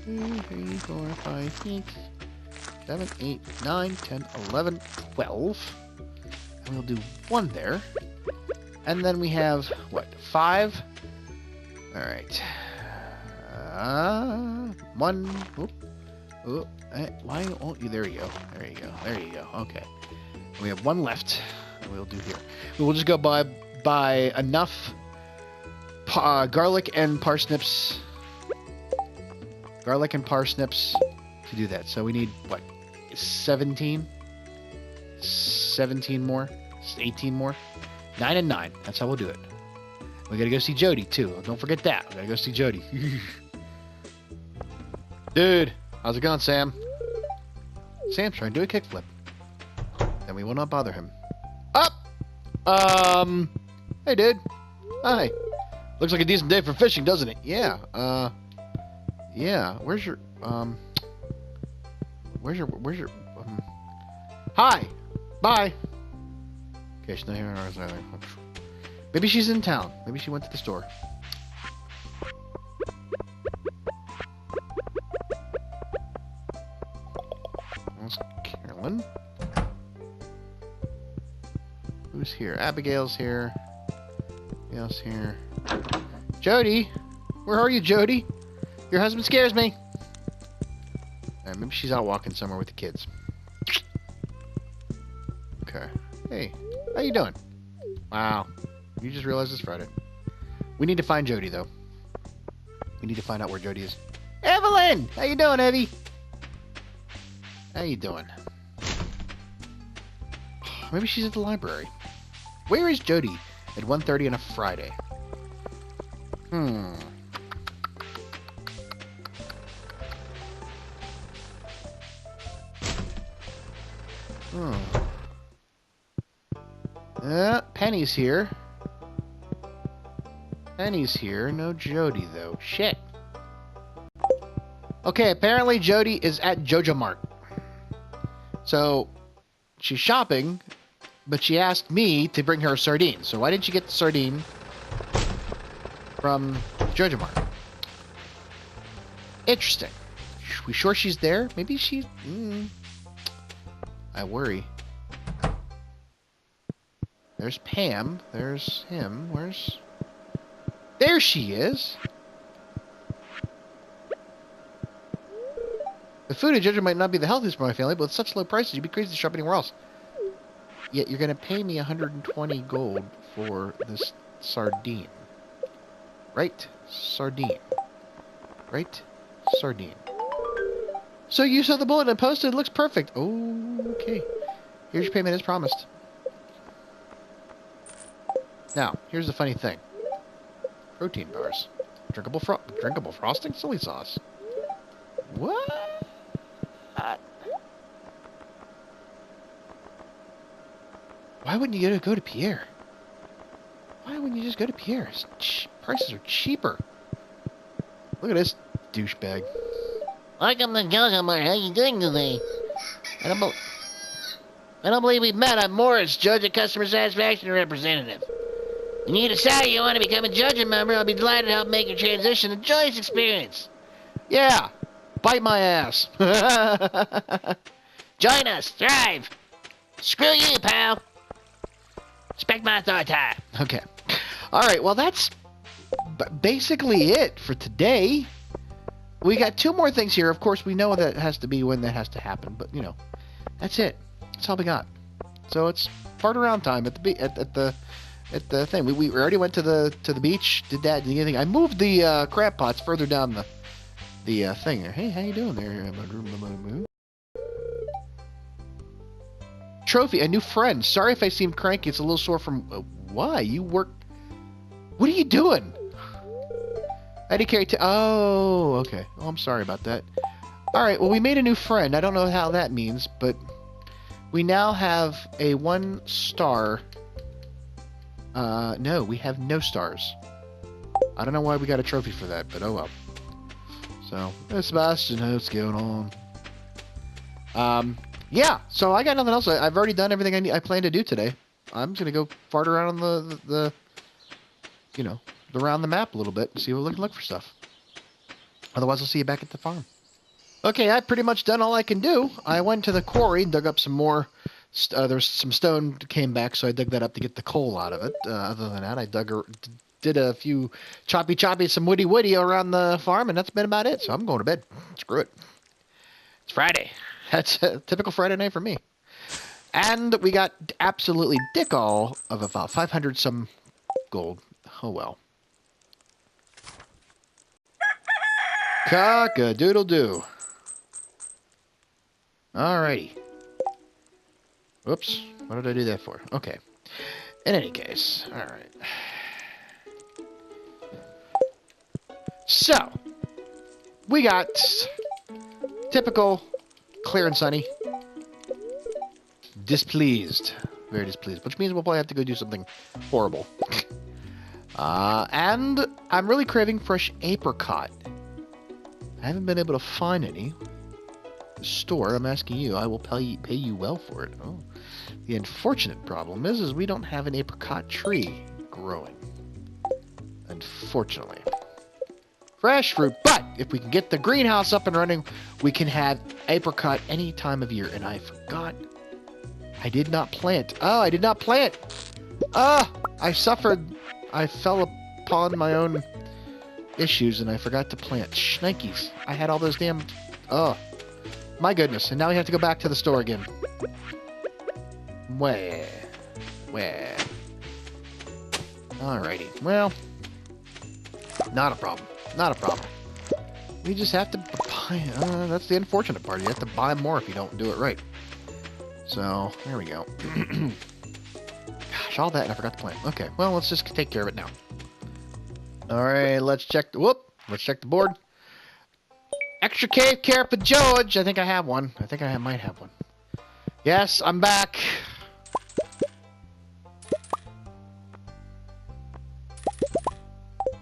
2, 3, 4, 5, 6, 7, 8, 9, 10, 11, 12. And we'll do 1 there. And then we have, what, 5? All right. 1. Why won't you? There you go. There you go. There you go. Okay. We have 1 left. We'll do here. We'll just go buy enough garlic and parsnips. Garlic and parsnips to do that. So we need, what, 17? 17 more? 18 more? 9 and 9. That's how we'll do it. We gotta go see Jodi, too. Don't forget that. We gotta go see Jodi. Dude, how's it going, Sam? Sam's trying to do a kickflip. And we will not bother him. Up! Hey, dude. Hi. Looks like a decent day for fishing, doesn't it? Yeah, yeah. Where's your, Hi! Bye! Okay, she's not here. Maybe she's in town. Maybe she went to the store. That's Carolyn. Who's here? Abigail's here. Abigail's here. Jodi! Where are you, Jodi? Your husband scares me. Alright, maybe she's out walking somewhere with the kids. Okay. Hey, how you doing? Wow. You just realized it's Friday. We need to find Jodi, though. We need to find out where Jodi is. Evelyn! How you doing, Evie? How you doing? Maybe she's at the library. Where is Jodi at 1:30 on a Friday? Hmm. Penny's here. Penny's here. No Jodi, though. Shit. Okay, apparently Jodi is at Jojo Mart. So, she's shopping, but she asked me to bring her a sardine. So why didn't you get the sardine from Jojo Mart? Interesting. We sure she's there? Maybe she's... I worry. There's Pam. There's him. Where's... There she is! The food at Jojo might not be the healthiest for my family, but with such low prices, you'd be crazy to shop anywhere else. Yet you're going to pay me 120 gold for this sardine. Right? Sardine. Right? Sardine. So you saw the bullet and posted. It looks perfect. Oh, okay. Here's your payment as promised. Now, here's the funny thing. Protein bars. Drinkable frosting? Soy sauce. What? Why wouldn't you go to Pierre? Why wouldn't you just go to Pierre's? Prices are cheaper. Look at this douchebag. Welcome to Jojo Mart. How you doing today? I don't believe we've met. I'm Morris, Judge and Customer Satisfaction Representative. When you decide you want to become a Judge member, I'll be delighted to help make your transition a joyous experience. Yeah. Bite my ass. Join us. Thrive. Screw you, pal. Respect my authority. Okay. All right. Well, that's basically it for today. We got 2 more things here. Of course, we know that has to be when that has to happen, but you know, that's it. That's all we got. So it's fart around time at the thing. We already went to the beach. Did that? Did anything? I moved the crab pots further down the thing there. Hey, how you doing there? Trophy, a new friend. Sorry if I seem cranky. It's a little sore from... why? You work... What are you doing? I did carry... oh, okay. Oh, I'm sorry about that. Alright, well, we made a new friend. I don't know how that means, but... we now have a 1-star... no, we have no stars. I don't know why we got a trophy for that, but oh well. So, hey, Sebastian, what's going on? Yeah, so I got nothing else. I've already done everything I plan to do today. I'm just gonna go fart around on the you know, around the map a little bit and see what we can look for stuff. Otherwise, I'll see you back at the farm. Okay, I've pretty much done all I can do. I went to the quarry, dug up some more. There's some stone came back, so I dug that up to get the coal out of it. Other than that, I did a few choppy, some woody around the farm, and that's been about it. So I'm going to bed. Screw it. It's Friday. That's a typical Friday night for me. And we got absolutely dick all of about 500 some gold. Oh well. Cock-a-doodle-doo. Alrighty. Whoops. What did I do that for? Okay. In any case. Alright. So. We got typical clear and sunny. Displeased. Very displeased. Which means we'll probably have to go do something horrible. And I'm really craving fresh apricot. I haven't been able to find any. The store, I'm asking you, I will pay you well for it. Oh. The unfortunate problem is we don't have an apricot tree growing. Unfortunately. Fresh fruit, but if we can get the greenhouse up and running, we can have apricot any time of year. And I forgot. I did not plant. Oh, I did not plant. I suffered. I fell upon my own issues and I forgot to plant. Shnikes. I had all those damn... oh, my goodness. And now we have to go back to the store again. Where? Alrighty. Well, not a problem. Not a problem. We just have to buy... that's the unfortunate part. You have to buy more if you don't do it right. So, there we go. Gosh, all that and I forgot to plant. Okay, well, let's just take care of it now. Alright, let's check... let's check the board. Extra cave care for George. I think I have one. I think I might have one. Yes, I'm back.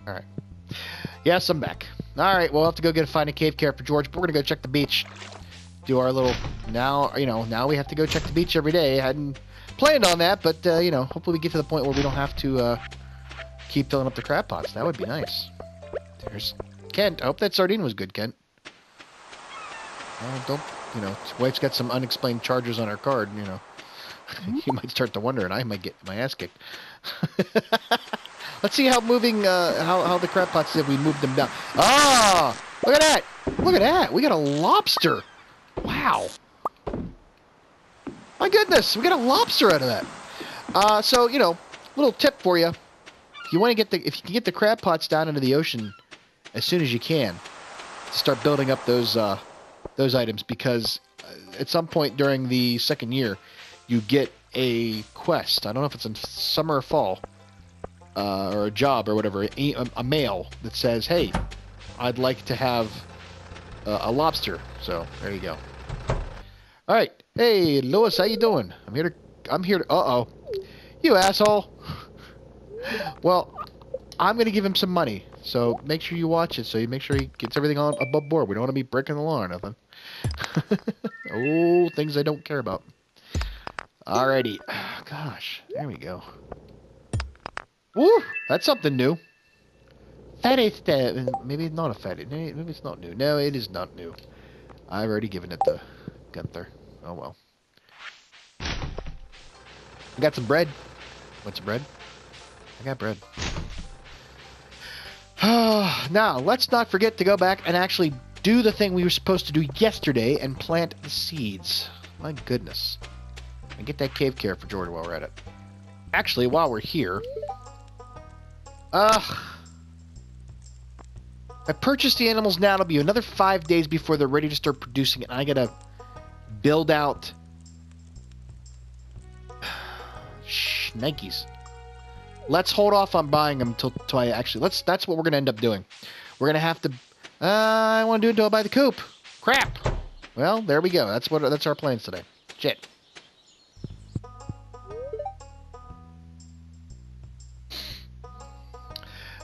Alright. Yes, I'm back. Alright, we'll have to go find a cave care for George, but we're gonna go check the beach. Do our little... now, you know, now we have to go check the beach every day. I hadn't planned on that, but, you know, hopefully we get to the point where we don't have to, keep filling up the crab pots. That would be nice. There's Kent. I hope that sardine was good, Kent. Don't, you know, his wife's got some unexplained charges on her card, you know. You might start to wonder, and I might get my ass kicked. Let's see how moving, how the crab pots did. We moved them down. Ah! Look at that! Look at that! We got a lobster! Wow! My goodness! We got a lobster out of that! So, you know, little tip for you. If you want to if you can get the crab pots down into the ocean as soon as you can, to start building up those items, because at some point during the second year, you get a quest. I don't know if it's in summer or fall, or a job or whatever, a mail that says, hey, I'd like to have a lobster. So there you go. All right. Hey, Lewis, how you doing? I'm here to, uh-oh. You asshole. Well, I'm going to give him some money. So make sure you watch it. So you make sure he gets everything on above board. We don't want to be breaking the law or nothing. Oh, things I don't care about. Alrighty. Oh, gosh. There we go. Woo! That's something new. Fattest, maybe it's not a fatty. Maybe it's not new. No, it is not new. I've already given it to Gunther. Oh well. I got some bread. What's bread? I got bread. Now, let's not forget to go back and actually do the thing we were supposed to do yesterday and plant the seeds. My goodness. And get that cave care for Jordan while we're at it. Actually, while we're here... I purchased the animals now. It'll be another 5 days before they're ready to start producing it. And I gotta build out... Nikes. Let's hold off on buying them till I actually... That's what we're gonna end up doing. We're gonna have to... I want to do it until I buy the coop. Crap! Well, there we go. That's our plans today. Shit.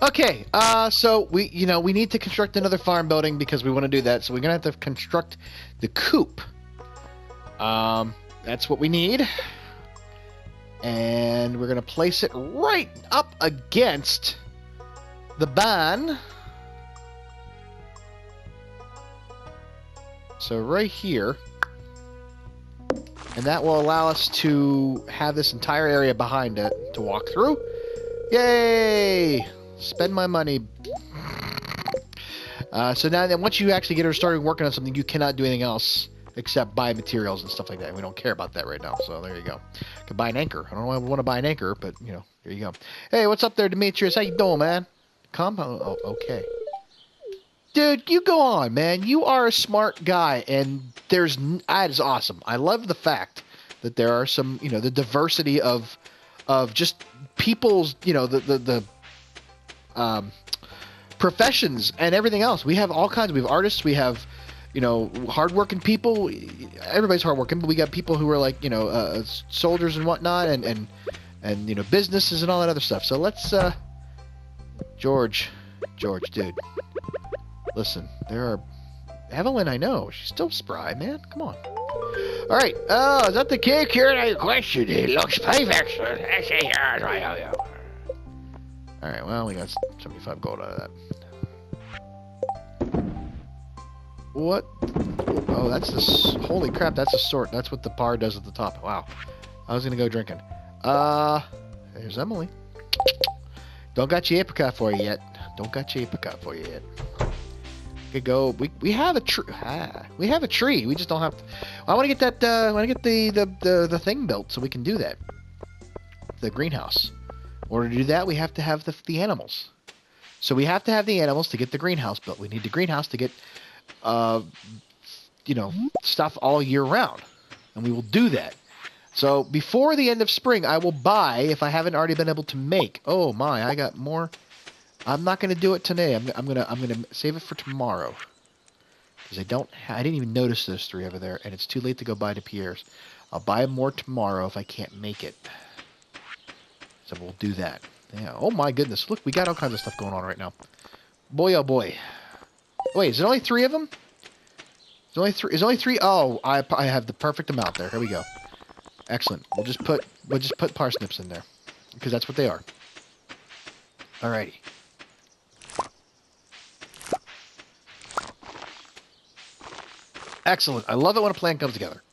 Okay, so we need to construct another farm building because we want to do that. So we're gonna have to construct the coop. That's what we need, and we're gonna place it right up against the barn. So right here, and that will allow us to have this entire area behind it to walk through. Yay! Spend my money. So now that once you actually get her started working on something, you cannot do anything else except buy materials and stuff like that. We don't care about that right now. So there you go. You can buy an anchor. I don't know why I want to buy an anchor, but here you go. Hey, what's up there, Demetrius? How you doing, man? Come? Oh, okay. Dude, you go on, man. You are a smart guy, and that is awesome. I love the fact that there are some, the diversity of just people's, the professions and everything else. We have all kinds. We have artists. We have, hardworking people. Everybody's hardworking, but we got people who are like, soldiers and whatnot, and businesses and all that other stuff. So let's, George, dude. Listen, there are... Evelyn, I know. She's still spry, man. Come on. All right. Oh, is that the cake here? I question. It looks perfect. All right. Well, we got 75 gold out of that. What? Oh, that's the... Holy crap, that's a sort. That's what the bar does at the top. Wow. I was going to go drinking. There's Emily. Don't got your apricot for you yet. Go. We have a tree. We have a tree. We just don't have. I want to get that. I want to get the thing built so we can do that. The greenhouse. In order to do that, we have to have the animals. So we have to have the animals to get the greenhouse built. We need the greenhouse to get, stuff all year round, and we will do that. So before the end of spring, I will buy if I haven't already been able to make. Oh my! I got more. I'm not going to do it today. I'm gonna save it for tomorrow. Because I didn't even notice those 3 over there, and it's too late to go buy to Pierre's. I'll buy more tomorrow if I can't make it. So we'll do that. Yeah. Oh my goodness. Look, we got all kinds of stuff going on right now. Boy, oh boy. Wait, is it only 3 of them? Is only 3? Oh, I have the perfect amount there. Here we go. Excellent. We'll just put parsnips in there. Because that's what they are. Alrighty. Excellent. I love it when a plan comes together.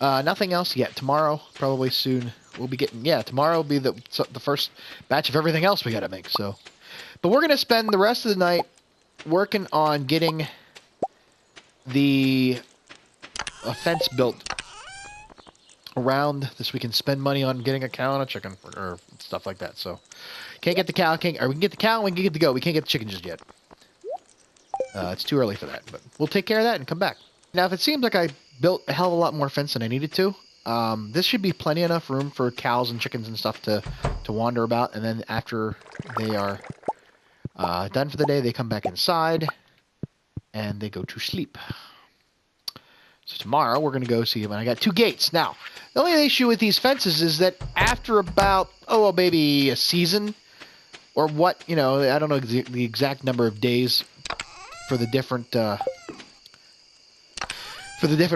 Nothing else yet. Tomorrow, probably soon, we'll be getting... Yeah, tomorrow will be the first batch of everything else we got to make. So, but we're going to spend the rest of the night working on getting a fence built around this. We can spend money on getting a cow and a chicken or stuff like that. So, can't get the cow. Or we can get the cow and we can get the goat. We can't get the chicken just yet. It's too early for that. But we'll take care of that and come back. Now, if it seems like I built a hell of a lot more fence than I needed to, this should be plenty enough room for cows and chickens and stuff to wander about. And then after they are done for the day, they come back inside and they go to sleep. So tomorrow we're going to go see them. And I got 2 gates. Now, the only issue with these fences is that after about, maybe a season or what, I don't know the exact number of days for the different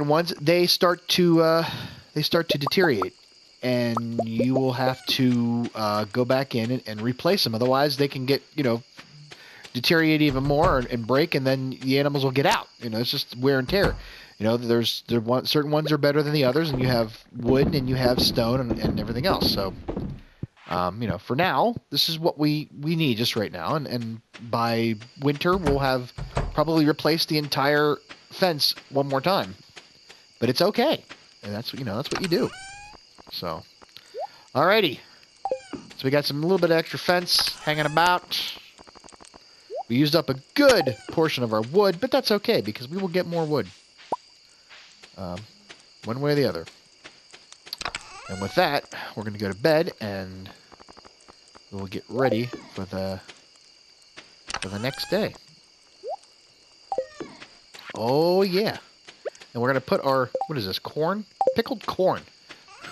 ones, they start to deteriorate, and you will have to go back in and replace them. Otherwise, they can get deteriorate even more and break, and then the animals will get out. You know, it's just wear and tear. You know, certain ones are better than the others, and you have wood and you have stone and everything else. So, you know, for now, this is what we need just right now, and by winter we'll have probably replaced the entire fence one more time. But it's okay, and that's what you do. So, alrighty. So we got a little bit of extra fence hanging about. We used up a good portion of our wood, but that's okay because we will get more wood. One way or the other. And with that, we're going to go to bed and we'll get ready for the next day. Oh yeah. And we're going to put our, what is this, corn? Pickled corn.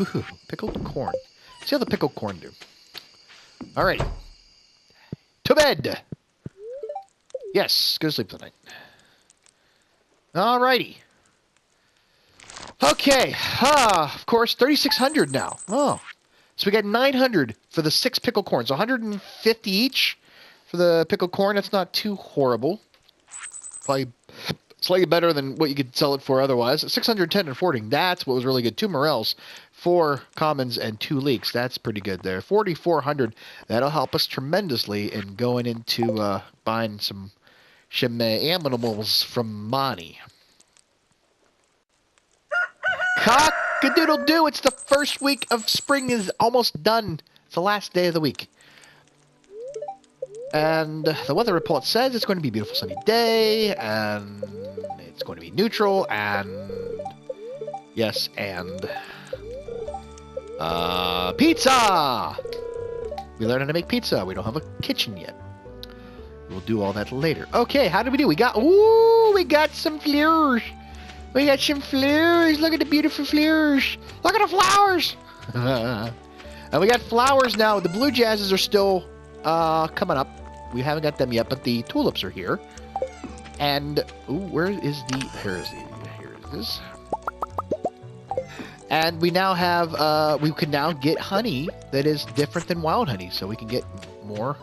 Ooh, pickled corn. See how the pickled corn do. Alright. To bed! Yes, go to sleep tonight. Alrighty. Okay. Of course, 3,600 now. Oh. So we got 900 for the 6 pickled corns. 150 each for the pickled corn. That's not too horrible. Probably slightly better than what you could sell it for otherwise. 610 and 40. That's what was really good. 2 morels, 4 commons, and 2 leeks. That's pretty good there. 4,400. That'll help us tremendously in going into buying some animals from Monty. Cock-a-doodle-doo! It's the first week of spring is almost done. It's the last day of the week. And the weather report says it's going to be a beautiful sunny day, and it's going to be neutral, and yes, and pizza! We learned how to make pizza. We don't have a kitchen yet. We'll do all that later. Okay, how did we do? We got some flowers. We got some flowers. Look at the beautiful flowers. Look at the flowers. And we got flowers now. The blue jazzes are still coming up. We haven't got them yet, but the tulips are here. And here it is. And we now have we can now get honey that is different than wild honey, so we can get more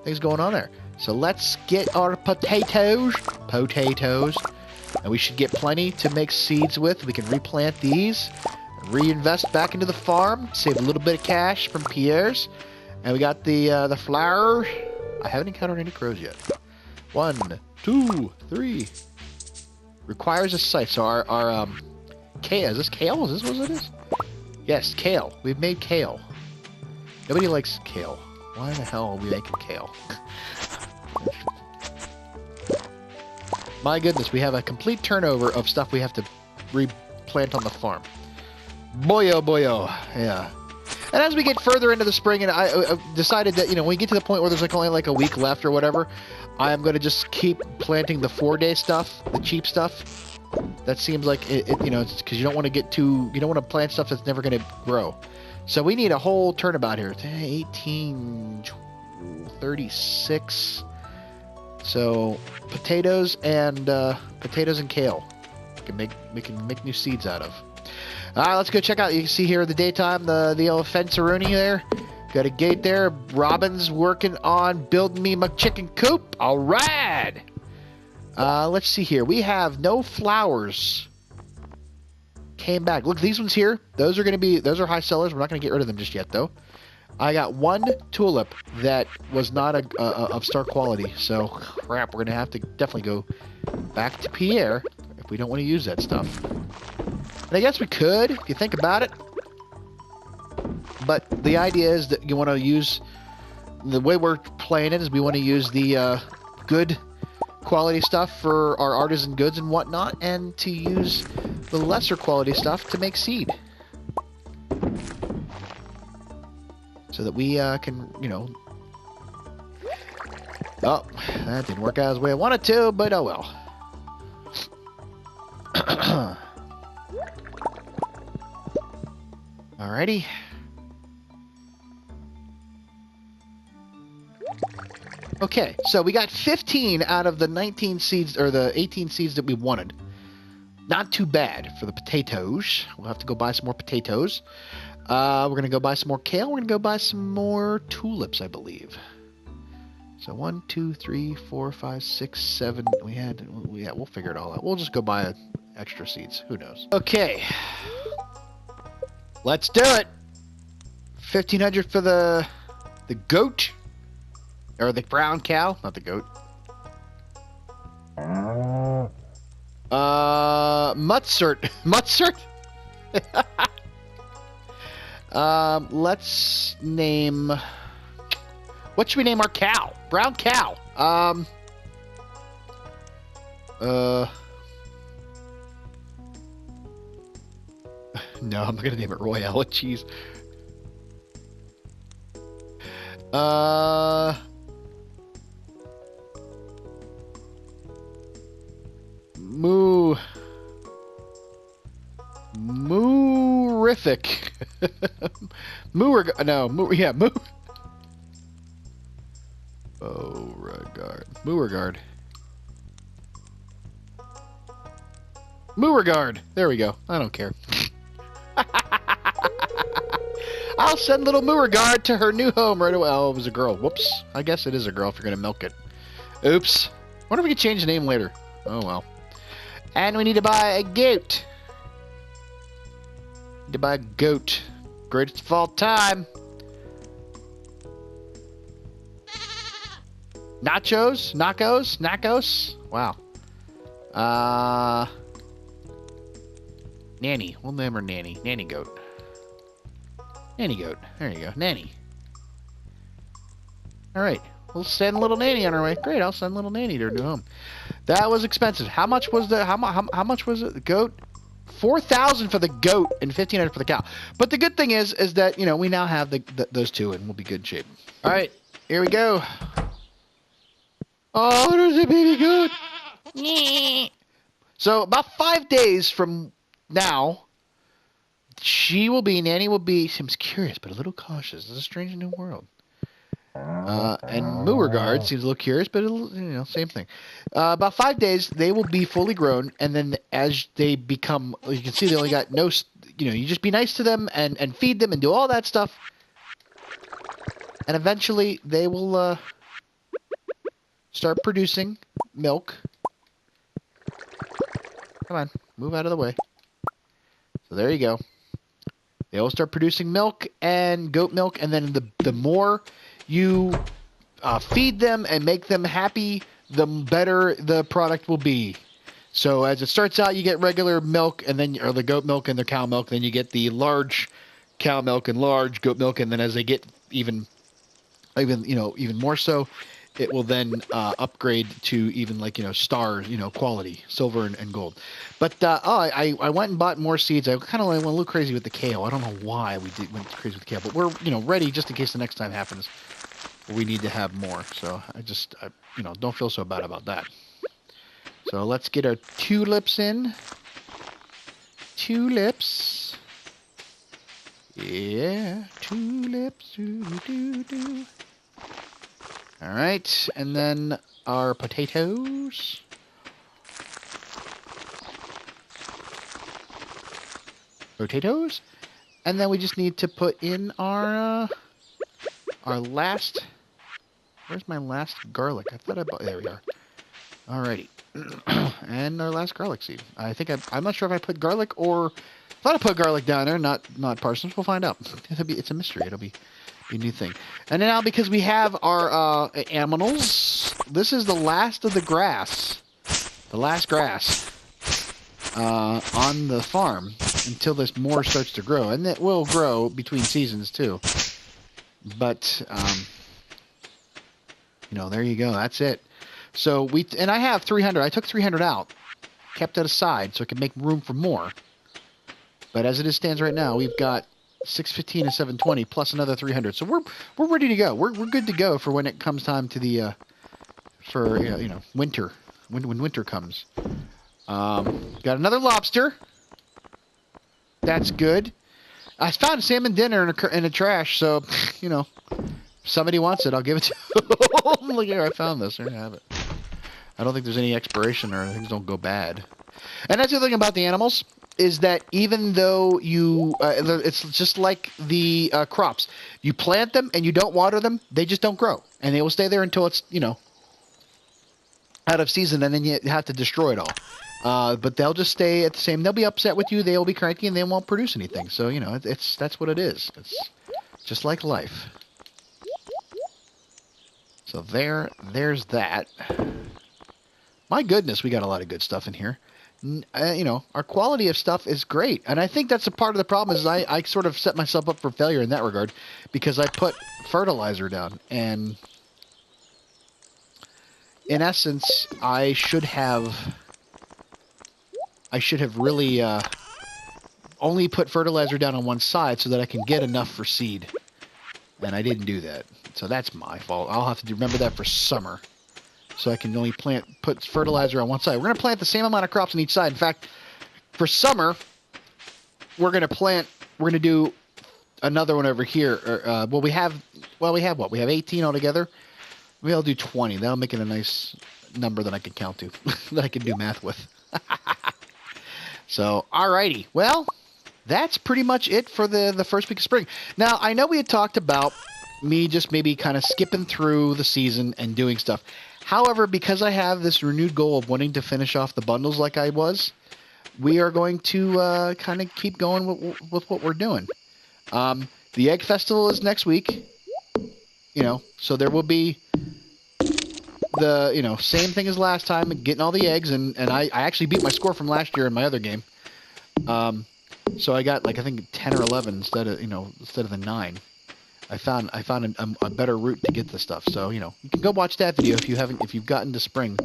things going on there. So let's get our potatoes, and we should get plenty to make seeds with. We can replant these, reinvest back into the farm, save a little bit of cash from Pierre's, and we got the flowers. I haven't encountered any crows yet. 1, 2, 3. Requires a scythe. So our kale, is this kale? Is this what it is? Yes, kale. We've made kale. Nobody likes kale. Why the hell are we making kale? My goodness, we have a complete turnover of stuff we have to replant on the farm. Boy, oh boy, oh. Yeah. And as we get further into the spring, and I decided that, when we get to the point where there's only a week left or whatever, I am going to just keep planting the 4-day stuff, the cheap stuff. That seems like it's because you don't want to plant stuff that's never going to grow. So we need a whole turnabout here. 1836. So potatoes and kale. We can make new seeds out of. All right, let's go check out. You can see here in the daytime the old fence-a-rooney there. Got a gate there. Robin's working on building me my chicken coop. All right. Let's see here. We have no flowers. Came back. Look, these ones here. Those are high sellers. We're not going to get rid of them just yet, though. I got 1 tulip that was not of star quality. So, crap. We're going to have to definitely go back to Pierre if we don't want to use that stuff. And I guess we could, if you think about it. But the idea is that you want to use... The way we're playing it is we want to use the good quality stuff for our artisan goods and whatnot, and to use the lesser quality stuff to make seed. So that we can, Oh, that didn't work out as the way I wanted to, but oh well. Alrighty. Okay, so we got 15 out of the 19 seeds, or the 18 seeds that we wanted. Not too bad for the potatoes. We'll have to go buy some more potatoes. We're going to go buy some more kale. We're going to go buy some more tulips, I believe. So 1, 2, 3, 4, 5, 6, 7. We'll figure it all out. We'll just go buy extra seeds. Who knows? Okay. Let's do it. 1,500 for the goat. Or the brown cow, not the goat. Mutsert. Mutsert? Let's name... What should we name our cow? Brown cow. No, I'm not gonna name it Royale. Jeez. Moorific. Beauregard. Beauregard. There we go. I don't care. I'll send little Beauregard to her new home right away. Oh, it was a girl. Whoops. I guess it is a girl if you're going to milk it. Oops. Wonder if we can change the name later. Oh, well. And we need to buy a goat. Need to buy a goat. Greatest of all time. Nachos? Nachos? Nachos? Wow. Nanny. We'll name her Nanny. Nanny goat. Nanny goat. There you go. Nanny. Alright. We'll send little Nanny on her way. Great, I'll send little Nanny to her new home. That was expensive. How much was the how much was it? The goat? 4,000 for the goat and 1,500 for the cow. But the good thing is that, you know, we now have those two and we'll be good shape. Alright, here we go. Oh, there's a baby goat. So about 5 days from now, Nanny will be, seems curious but a little cautious. This is a strange new world. And Beauregard seems a little curious, but same thing. About 5 days, they will be fully grown, and then as they become, you can see they only got no, you just be nice to them and feed them and do all that stuff, and eventually they will start producing milk. Come on, move out of the way. So there you go. They will start producing milk and goat milk, and then the more you feed them and make them happy, the better the product will be. So as it starts out, you get regular milk, and then or the goat milk and the cow milk. Then you get the large cow milk and large goat milk, and then as they get even more so, it will then upgrade to even star quality, silver and gold. But I went and bought more seeds. I kind of went a little crazy with the kale. I don't know why went crazy with the kale, but we're ready just in case the next time happens. We need to have more. So I don't feel so bad about that. So let's get our tulips in. Tulips. Yeah, tulips. Do. All right, and then our potatoes. Potatoes. And then we just need to put in our last... Where's my last garlic? I thought I bought... There we are. Alrighty. And our last garlic seed. I think I'm not sure if I put garlic or... I thought I put garlic down there, not parsnips. We'll find out. It's a mystery. It'll be a new thing. And now because we have our aminals, this is the last of the grass. The last grass on the farm until this more starts to grow. And it will grow between seasons too. But, there you go. That's it. So I have 300. I took 300 out, kept it aside so I could make room for more. But as it stands right now, we've got 615 and 720 plus another 300. So we're ready to go. We're good to go for when it comes time to the winter. When winter comes. Got another lobster. That's good. I found a salmon dinner in a trash, so if somebody wants it, I'll give it to them. Look here, I found this. There you have it. I don't think there's any expiration or things don't go bad. And that's the other thing about the animals is that even though you, it's just like the crops. You plant them and you don't water them, they just don't grow. And they will stay there until it's, out of season, and then you have to destroy it all. But they'll just stay at the same. They'll be upset with you. They'll be cranky, and they won't produce anything. So that's what it is. It's just like life. So there's that. My goodness, we got a lot of good stuff in here. Our quality of stuff is great, and I think that's a part of the problem. Is I sort of set myself up for failure in that regard because I put fertilizer down, and in essence, I should have really only put fertilizer down on one side so that I can get enough for seed. And I didn't do that. So that's my fault. I'll have to remember that for summer. So I can only put fertilizer on one side. We're going to plant the same amount of crops on each side. In fact, for summer, we're going to do another one over here. We have what? We have 18 altogether. Maybe I'll do 20. That'll make it a nice number that I can count to, that I can do math with. So, alrighty. Well, that's pretty much it for the first week of spring. Now, I know we had talked about me just maybe kind of skipping through the season and doing stuff. However, because I have this renewed goal of wanting to finish off the bundles like I was, we are going to kind of keep going with what we're doing. The Egg Festival is next week. So there will be the, same thing as last time, getting all the eggs, and I actually beat my score from last year in my other game. So I got, I think 10 or 11 instead of the 9. I found a better route to get the stuff. So, you can go watch that video if you've gotten to spring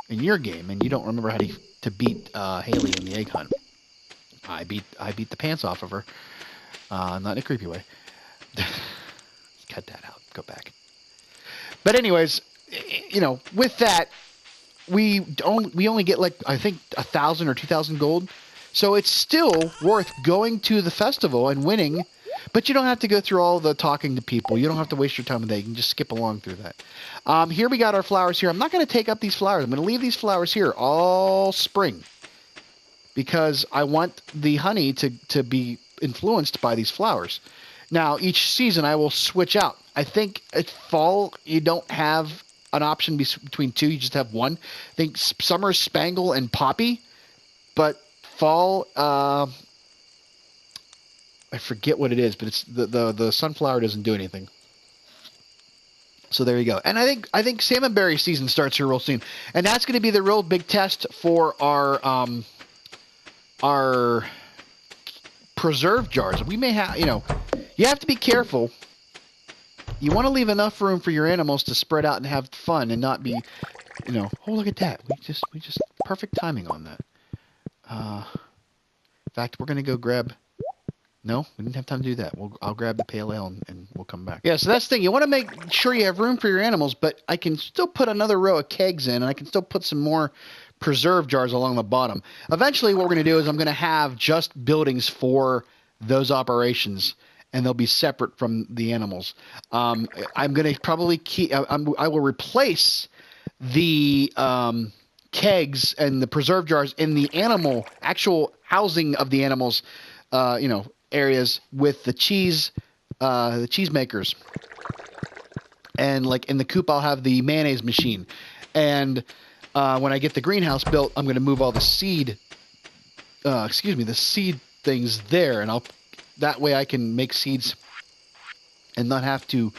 in your game and you don't remember how to beat Haley in the egg hunt. I beat the pants off of her, not in a creepy way. Cut that out. Go back. But anyways, with that, we only get I think 1,000 or 2,000 gold. So it's still worth going to the festival and winning, but you don't have to go through all the talking to people. You don't have to waste your time with that. You can just skip along through that. Here we got our flowers here. I'm not going to take up these flowers. I'm going to leave these flowers here all spring because I want the honey to be influenced by these flowers. Now, each season I will switch out. I think at fall you don't have an option between two. You just have one. I think summer is Spangle and Poppy, but fall, I forget what it is, but it's the sunflower doesn't do anything. So there you go. And I think salmonberry season starts here real soon, and that's going to be the real big test for our preserve jars. We may have, you have to be careful. You want to leave enough room for your animals to spread out and have fun and not be, oh, look at that. We just perfect timing on that. In fact, we're going to go grab, no, we didn't have time to do that. I'll grab the pale ale and we'll come back. Yeah, so that's the thing. You want to make sure you have room for your animals, but I can still put another row of kegs in, and I can still put some more preserve jars along the bottom. Eventually, what we're going to do is I'm going to have just buildings for those operations, and they'll be separate from the animals. I'm going to probably I will replace the kegs and the preserve jars in the actual housing of the animals, areas with the cheese makers. And in the coop, I'll have the mayonnaise machine. And when I get the greenhouse built, I'm going to move all the seed things there, and that way I can make seeds and not have to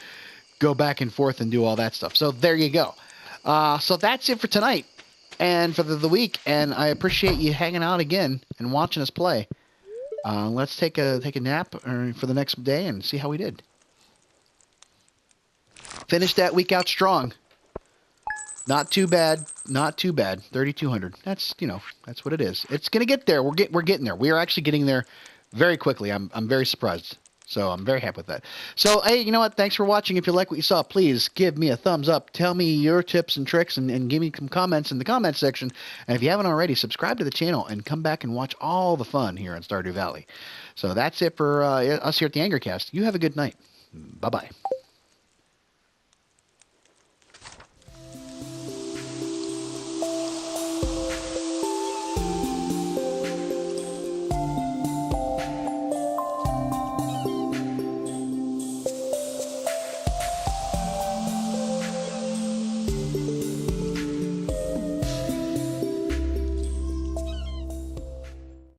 go back and forth and do all that stuff. So there you go. So that's it for tonight and for the week, and I appreciate you hanging out again and watching us play. Let's take a nap for the next day and see how we did. Finish that week out strong. Not too bad. 3,200. That's that's what it is. It's gonna get there. We're getting there. We are actually getting there very quickly. I'm very surprised. So I'm very happy with that. So hey, you know what? Thanks for watching. If you like what you saw, please give me a thumbs up. Tell me your tips and tricks, and give me some comments in the comments section. And if you haven't already, subscribe to the channel and come back and watch all the fun here on Stardew Valley. So that's it for us here at the Angercast. You have a good night. Bye bye.